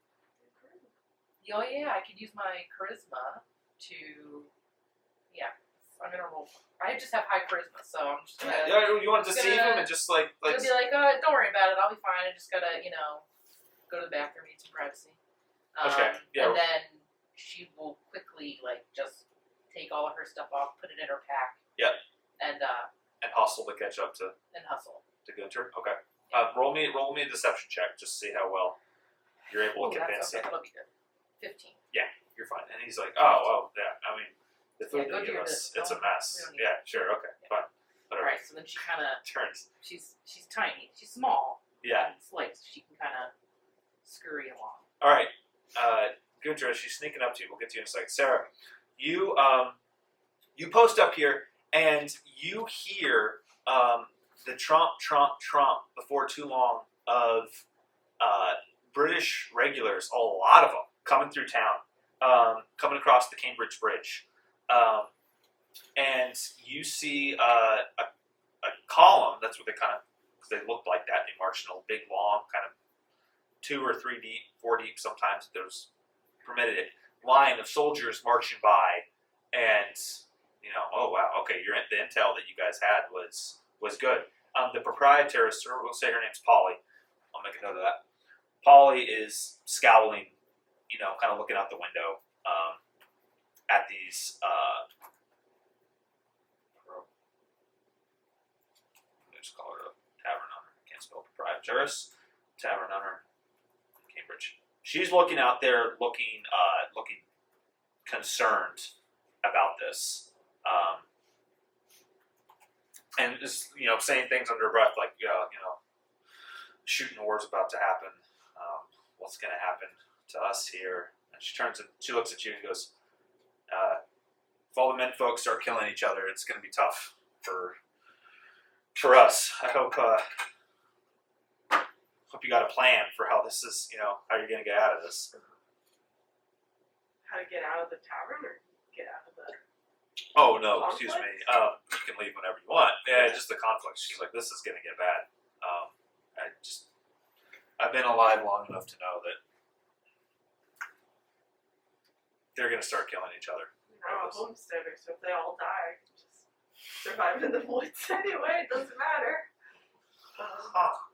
Oh yeah, I could use my charisma to. Yeah, I'm gonna roll. I just have high charisma, so I'm just gonna. Yeah, you want to deceive gonna- him and just like. I'll be like, oh, don't worry about it. I'll be fine. I just gotta, go to the bathroom, need some privacy. Okay, yeah. And then she will quickly, just take all of her stuff off, put it in her pack. Yep. And hustle to catch up to hustle. Gunter. Okay. Roll me a deception check just to see how well you're able to convince okay. him. That'll be good. 15. You're fine. And he's like, oh, well, yeah. I mean, the food go they do give your us, bit. it's a Don't- mess. we don't need Yeah, sure. Okay, Yeah. fine. Whatever. Alright, so then she kind of, Turns. she's tiny. She's small. Yeah. And slight, so she can kind of scurry along. All right. Gunter, she's sneaking up to you. We'll get to you in a second. Sarah, you post up here and you hear the tromp before too long of British regulars, a lot of them, coming through town, coming across the Cambridge Bridge. And you see a column, that's what they because they looked like that. They marched in a big, long, kind of 2 or 3 deep, 4 deep sometimes, if there's permitted it, line of soldiers marching by. And, oh wow, okay, the intel that you guys had was good. The proprietress, or we'll say her name's Polly, I'll make a note of that. Polly is scowling, kind of looking out the window at these. Let's call her a tavern owner. Can't spell proprietress. Tavern owner, Cambridge. She's looking out there, looking concerned about this, and just saying things under her breath like, shooting war's about to happen. What's going to happen to us here? And she turns and she looks at you and goes, if all the men folks start killing each other, it's going to be tough for us. I hope you got a plan for how this is, how you're going to get out of this. How to get out of the tavern or get out of the... Oh, no, excuse Conflict? me. You can leave whenever you want. Yeah, just the conflict. She's like, this is going to get bad. I've been alive long enough to know that they're going to start killing each other. I'm a homesteader, so if they all die, I can just survive in the woods anyway. It doesn't matter.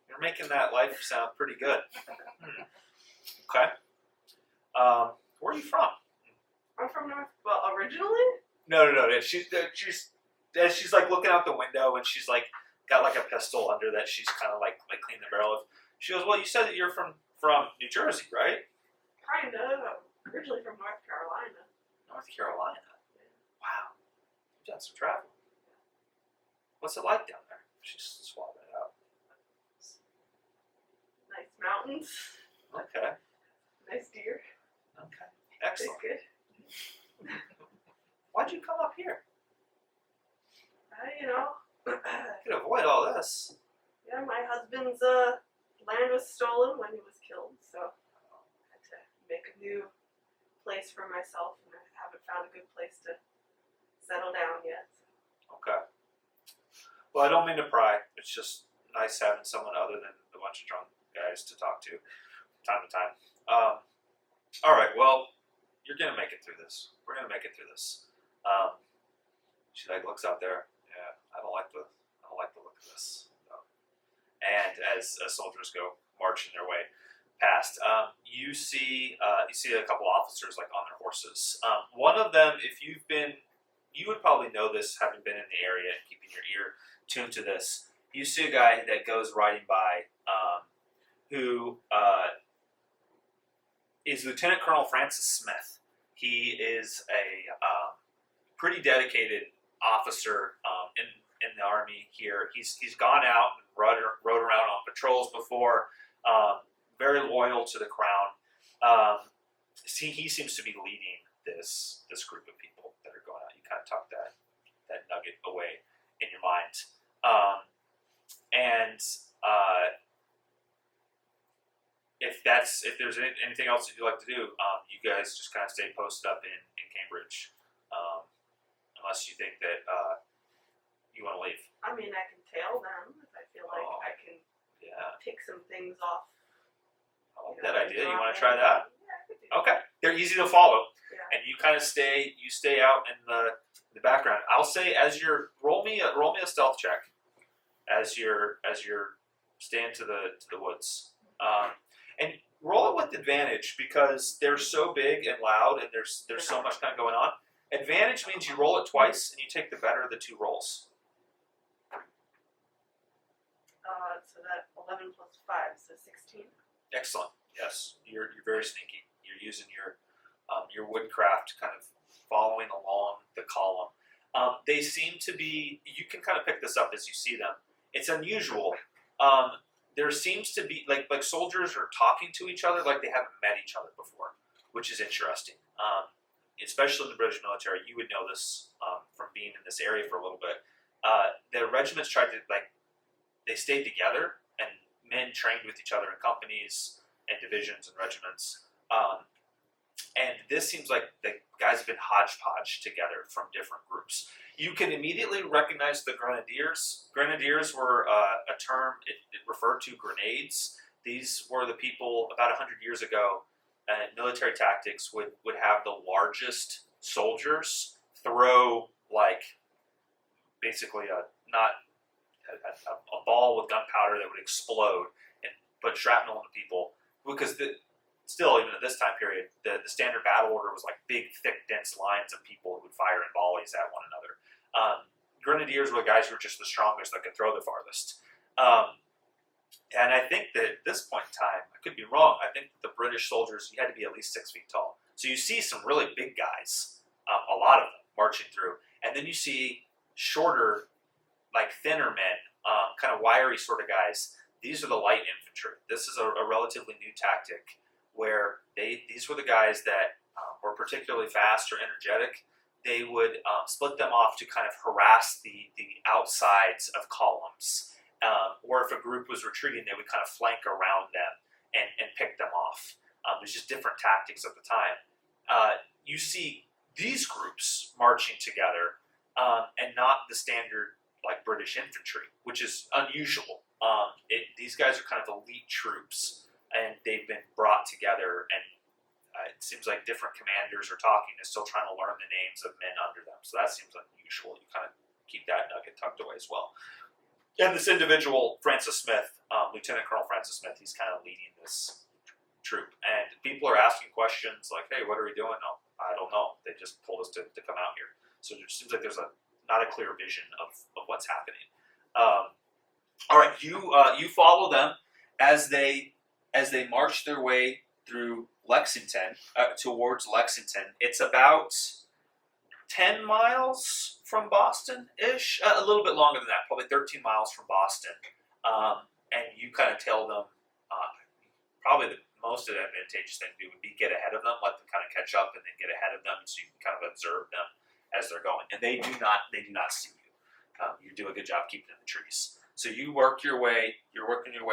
You're making that life sound pretty good. Okay. Where are you from? I'm from North... Well, originally? No. She's like looking out the window and she's like got like a pistol under that she's kind of like cleaning the barrel of. She goes, well, you said that you're from New Jersey, right? Kind of. I'm originally from North Carolina. North Carolina. Wow. You've done some travel. What's it like down there? She swallowed it out. Nice mountains. Okay. Nice deer. Okay. Tastes Excellent. good. Why'd you come up here? You know. You could avoid all this. Yeah, my husband's land was stolen when he was killed, so I had to make a new place for myself, and I haven't found a good place to settle down yet. Okay. Well, I don't mean to pry. It's just nice having someone other than a bunch of drunk guys to talk to from time to time. All right. Well, you're gonna make it through this. We're gonna make it through this. She looks out there. Yeah, I don't like the look of this. No. And as soldiers go marching their way past, you see a couple officers on their horses. One of them, you would probably know this having been in the area and keeping your ear tuned to this. You see a guy that goes riding by, who is Lieutenant Colonel Francis Smith. He is a pretty dedicated officer in the Army here. He's gone out and rode around on patrols before. Very loyal to the Crown. He seems to be leading this group of people that are going out. You kind of tuck that nugget away in your mind. If there's anything else that you'd like to do, you guys just kind of stay posted up in Cambridge, unless you think that you want to leave. I mean, I can tail them if I feel like I can Yeah. pick some things off I like that idea. You want to try that? Yeah, I could do Okay. They're easy to follow, Yeah. and you kind of stay out in the background. I'll say as you're roll me a stealth check as you're staying to the woods, and roll it with advantage because they're so big and loud, and there's so much kind of going on. Advantage means you roll it twice, and you take the better of the two rolls. So that 11 plus 5, so 16. Excellent. Yes, you're very sneaky. You're using your woodcraft, kind of following along the column. They seem to be. You can kind of pick this up as you see them. It's unusual. There seems to be like soldiers are talking to each other like they haven't met each other before, which is interesting. Especially in the British military, you would know this from being in this area for a little bit. The regiments tried to they stayed together, and men trained with each other in companies and divisions and regiments. And this seems like the guys have been hodgepodge together from different groups. You can immediately recognize the grenadiers. Grenadiers were a term, it referred to grenades. These were the people about 100 years ago, military tactics would have the largest soldiers throw basically a ball with gunpowder that would explode and put shrapnel into people, because still, even at this time period, the standard battle order was like big, thick, dense lines of people who would fire in volleys at one another. Grenadiers were the guys who were just the strongest that could throw the farthest. And I think that at this point in time, I could be wrong, I think the British soldiers, you had to be at least 6 feet tall. So you see some really big guys, a lot of them, marching through. And then you see shorter, thinner men, kind of wiry sort of guys. These are the light infantry. This is a relatively new tactic where these were the guys that were particularly fast or energetic. They would split them off to kind of harass the outsides of columns. Or if a group was retreating, they would kind of flank around them and pick them off. There's just different tactics at the time. You see these groups marching together and not the standard British infantry, which is unusual. These guys are kind of elite troops, and they've been brought together, and it seems like different commanders are talking and still trying to learn the names of men under them. So that seems unusual. You kind of keep that nugget tucked away as well. And this individual, Francis Smith, Lieutenant Colonel Francis Smith, he's kind of leading this troop. And people are asking questions like, hey, what are we doing? No, I don't know. They just told us to come out here. So it seems like there's not a clear vision of what's happening. All right, you follow them as they march their way through Lexington, towards Lexington. It's about 10 miles from Boston-ish, a little bit longer than that, probably 13 miles from Boston. And you kind of tell them, probably the most advantageous thing to do would be get ahead of them, let them kind of catch up, and then get ahead of them so you can kind of observe them as they're going. And they do not see you. You do a good job keeping in the trees. So you're working your way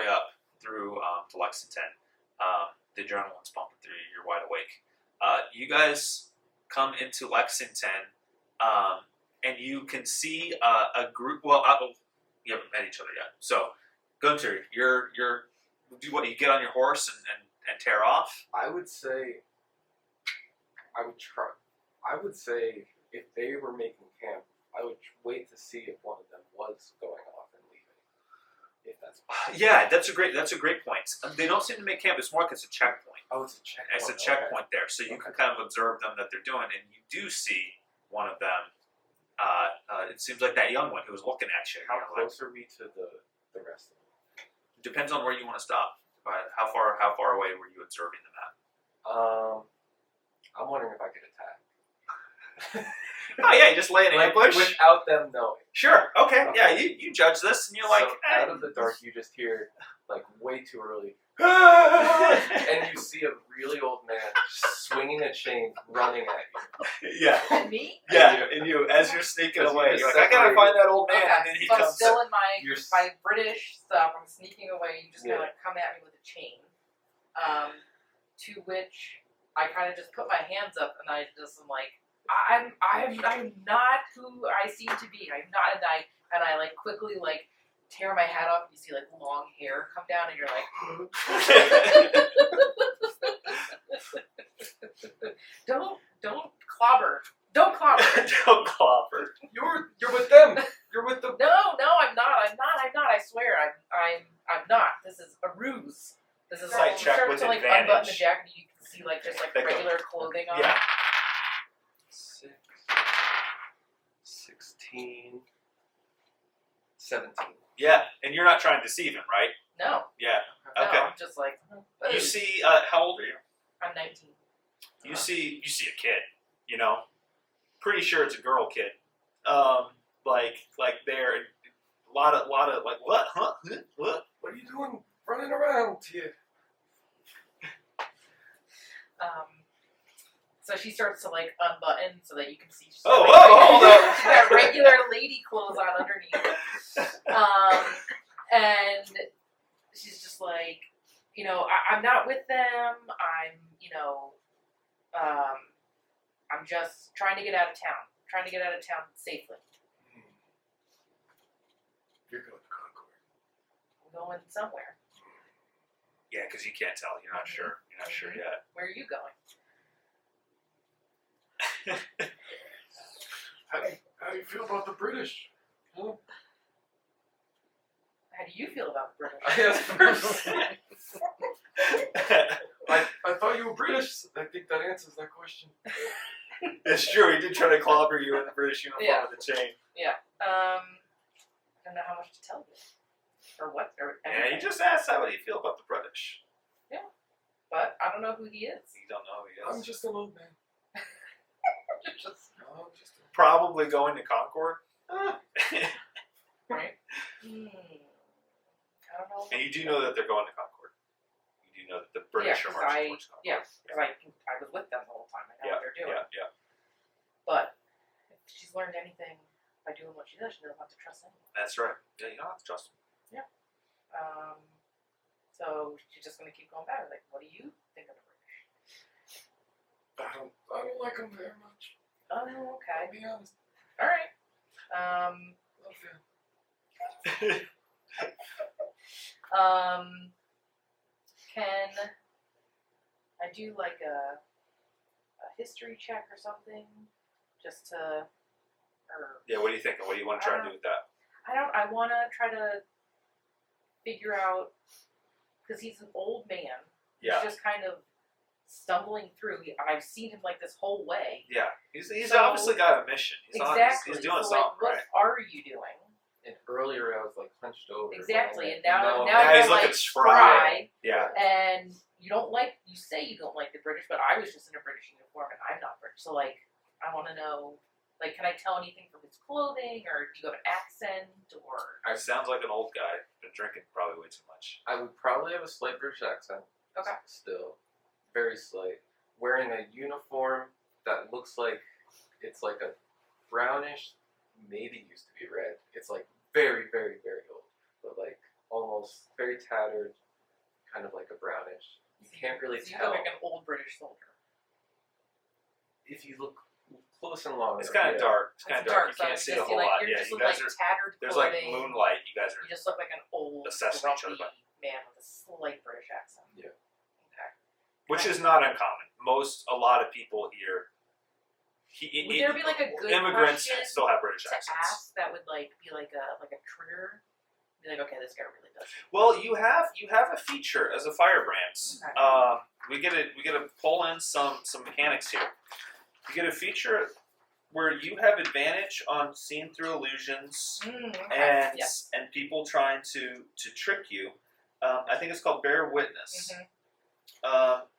up through to Lexington. The adrenaline's pumping through you. You're wide awake. You guys come into Lexington, and you can see a group. Well, you haven't met each other yet. So, Gunter, you're do what? You get on your horse and tear off. I would say if they were making camp, I would wait to see if one of them was going off and leaving. If that's possible. Yeah, that's a great point. They don't seem to make camp. It's more like it's a checkpoint. Oh, it's a checkpoint. It's a checkpoint there, so you can kind of observe them that they're doing, and you do see one of them. It seems like that young one who was looking at you. How close are we to the rest of them? Depends on where you want to stop. How far away were you observing them at? I'm wondering if I could attack. Oh yeah, you just lay an ambush without them knowing. Sure. Okay. Yeah, you judge this, and you're like, so hey. Out of the dark, you just hear way too early, and you see a really old man swinging a chain, running at you. Yeah. And me? Yeah, and you as you're sneaking Because you away, just you're like, I gotta separated. find that old man, Okay, and then he so I'm comes. still in You're my British stuff. I'm sneaking away. You just kind Yeah. of come at me with a chain. To which I kind of just put my hands up and I just am like, I'm not who I seem to be. I'm not, and I quickly tear my hat off and you see like long hair come down and you're like, don't clobber. Don't clobber. Don't clobber. You're with them. You're with them. No, I'm not. I swear, I'm not. This is a ruse. This is Slight you check start with to like unbutton the advantage. jacket and you can see like just like They go- regular clothing on. Yeah. 6, 16, 17. Yeah, and you're not trying to deceive him, right? No. Yeah. No, Okay. I'm just like. You "Ooh." see, how old are you? I'm 19. You see a kid. You know, pretty sure it's a girl kid. Like they're a lot of like what? Huh? What? What are you doing running around here? So she starts to like unbutton so that you can see. She's Oh, got, whoa, hold up. She's got regular lady clothes on underneath. And she's just like, you know, I'm not with them. I'm just trying to get out of town. Trying to get out of town safely. You're going to Concord. I'm going somewhere. Yeah, because you can't tell. You're not sure. You're not sure yet. Where are you going? How do you feel about the British? Huh? How do you feel about the British? I asked first. I thought you were British. I think that answers that question. It's true. He did try to clobber you in the British uniform Yeah. with a chain. I don't know how much to tell you. Or what. Or Yeah, anything. he just asked how do you feel about the British. But I don't know who he is. You don't know who he I'm is. just an old man. Just, No, I'm just a... Probably going to Concord. right? I don't know. And you do know that they're going to Concord. You do know that the British are 'cause marching towards Concord. Yeah, because I was with them the whole time. I know what they're doing. Yeah. But if she's learned anything by doing what she does, she doesn't have to trust anyone. That's right. Yeah, you don't have to trust him. So she's just gonna keep going back. Like, what do you think of the British? I don't like them very much. Oh, I'll okay. be honest. All right. Okay. Can I do like a history check or something, just to, or Yeah, what are you thinking? What do you want to try and do with that? I want to try to figure out, because he's an old man. Yeah. He's just kind of stumbling through. I've seen him like this whole way. Yeah. He's So- obviously got a mission. He's Exactly. he's doing so, something, like, right? what are you doing? And earlier I was like hunched over. Exactly. And No. now Now he's you're looking like spry. Yeah. and you say you don't like the British, but I was just in a British uniform and I'm not British. So like, I want to know, like, can I tell anything from his clothing, or do you have an accent, or? He sounds like an old guy. Been drinking probably way too much. I would probably have a slight British accent. Okay. Still. Very slight. Wearing a uniform that looks like it's like a brownish, maybe used to be red. It's like very, very, very old. But like almost very tattered, kind of like a brownish. You can't really So you tell. look like an old British soldier. If you look close and long It's enough, kind of yeah. dark. It's kind of dark. You so can't see a just whole like, lot. You're Yeah, just you look guys like are. tattered There's like clothing. moonlight. You guys are. You just look like an old, assessing each grumpy other. man with a slight British accent. Yeah. Okay. Which is not uncommon. A lot of people here. Would there be like a good immigrants question still have British to accents? ask that would like be like a trigger? Be like, okay, this guy really does. Well, you have a feature as a firebrands. Okay. We get to pull in some mechanics here. You get a feature where you have advantage on seeing through illusions Okay. and Yes. and people trying to trick you. I think it's called Bear Witness.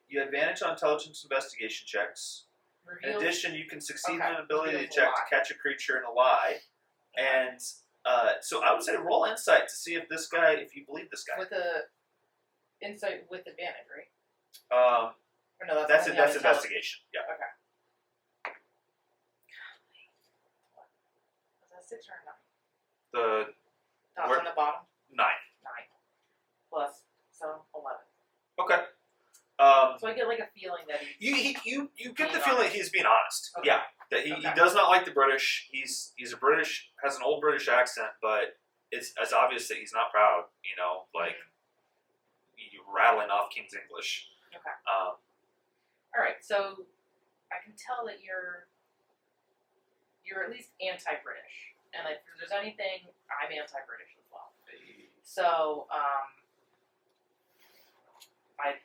You have advantage on intelligence investigation checks. In Reveal. addition, you can succeed Okay. in an ability to Reveals a check lie. to catch a creature in a lie. And so I would say roll insight to see if this guy, if you believe this guy. With a insight with advantage, right? Um, Or no, that's only on intelligence. investigation. Yeah. Okay. Was that 6 or a 9? The Dots Where- on the bottom. 9. 9 plus, so 11. Okay. So I get like a feeling that he's You get the Being feeling honest. he's being honest. Okay. Yeah. That he Okay. does not like the British. He's a British, has an old British accent, but it's obvious that he's not proud. You know, like you rattling off King's English. Okay. All right. So I can tell that you're at least anti-British, and if there's anything, I'm anti-British as well. So I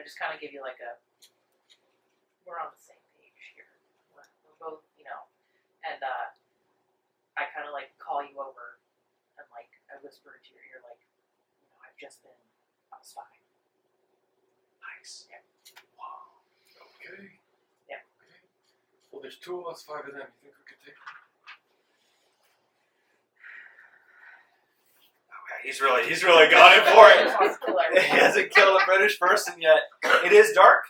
just kind of give you like we're on the same page here. We're both, and I kind of like call you over and like I whisper into your ear like, I've just been a spy. Nice. Yeah. Wow. Okay. Yeah. Okay. Well, there's 2 of us, 5 of them. You think we could take them? He's really gone in for it. Hilarious. He hasn't killed a British person yet. It is dark.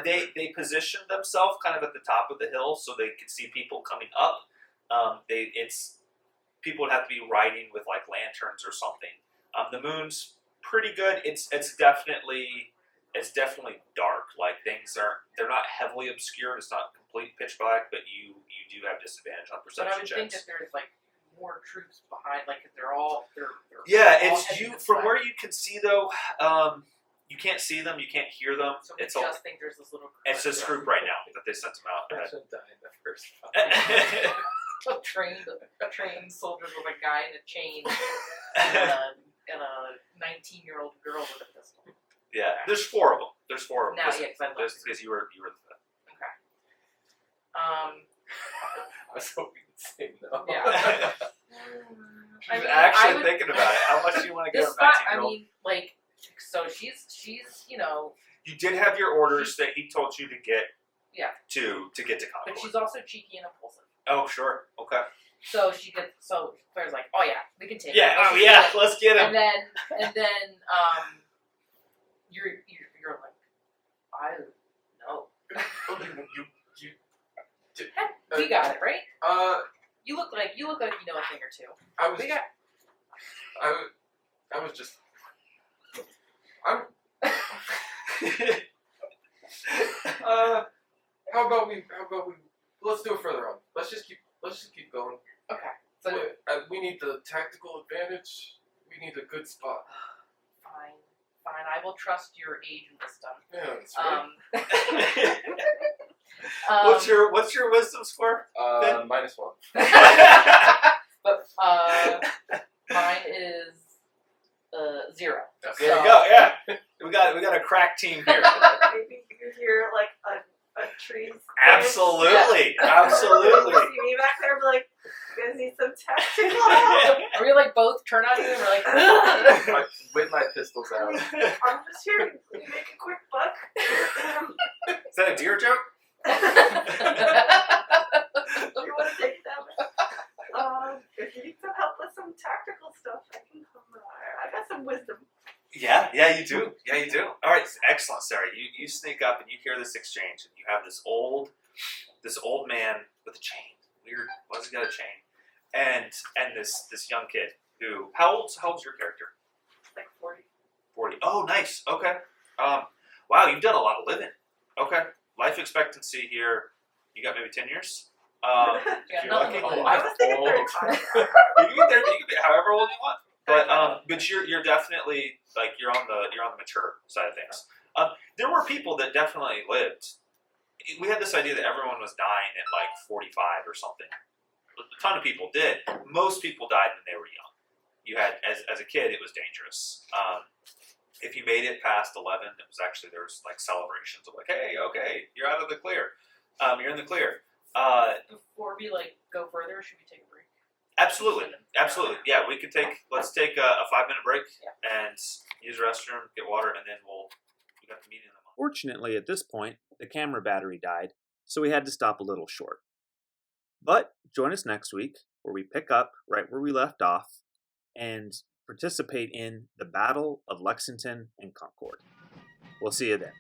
They positioned themselves kind of at the top of the hill so they could see people coming up. People would have to be riding with like lanterns or something. The moon's pretty good. It's definitely dark. Like they're not heavily obscured. It's not complete pitch black, but you do have disadvantage on But perception I would think checks. that there's like more troops behind, like if they're all Yeah, all it's heading you this from way. where you can see though. You can't see them. You can't hear them. So we It's all. just think there's this little It's this group right now that they sent them out. I should die in the first fight. a trained soldiers with a guy in a chain and a 19-year-old girl with a pistol. Yeah, there's 4 of them. There's 4 of them. Now, yeah, because I love Because you were the 5th. Okay. I was hoping you'd say no. Yeah. She was actually thinking about it. How much do you want to give This a 19-year-old? I mean, like, so she's You did have your orders that he told you to get. Yeah. To get to Concord. but she's also cheeky and impulsive. Oh sure. Okay. So Claire's like, oh yeah, we can take Yeah. it. Oh yeah. Let's get him. And then you're like, I know. We got it, right? You look like you know a thing or two. I was We got just. How about we? Let's do it further on. Let's just keep going. okay. So We need the tactical advantage. We need a good spot. fine. I will trust your age and wisdom. Yeah, that's right. What's your wisdom score? -1. But mine is 0. There you go. Yeah. We got a crack team here. Maybe you hear like a tree. Absolutely. Absolutely. You see me back there, be like, you guys need some tactical help. Are we like both turn on you and we're like, With my pistols out. I'm just here to make a quick buck. Is that a deer joke? You want to take them? If you need some help with some tactical stuff, I can come. I got some wisdom. Yeah, you do. All right, excellent, Sarah. You sneak up and you hear this exchange, and you have this old man with a chain. Weird. Why does he got a chain? And this young kid who how old's your character? like 40. 40. Oh, nice. Okay. Wow, you've done a lot of living. Okay. Life expectancy here, you got maybe 10 years. Yeah, if you're nothing lucky. like I was thinking 35. You can be however old you want. But you're definitely like you're on the mature side of things. There were people that definitely lived. We had this idea that everyone was dying at like 45 or something. A ton of people did. Most people died when they were young. You had as a kid, it was dangerous. If you made it past 11, it was actually there was like celebrations of like, hey, okay, you're out of the clear. You're in the clear. Before we like go further, should we take a break? Absolutely. Yeah, let's take a 5-minute break and use the restroom, get water, and then we got the meeting in the morning. Fortunately, at this point, the camera battery died, so we had to stop a little short. But join us next week, where we pick up right where we left off and participate in the Battle of Lexington and Concord. We'll see you then.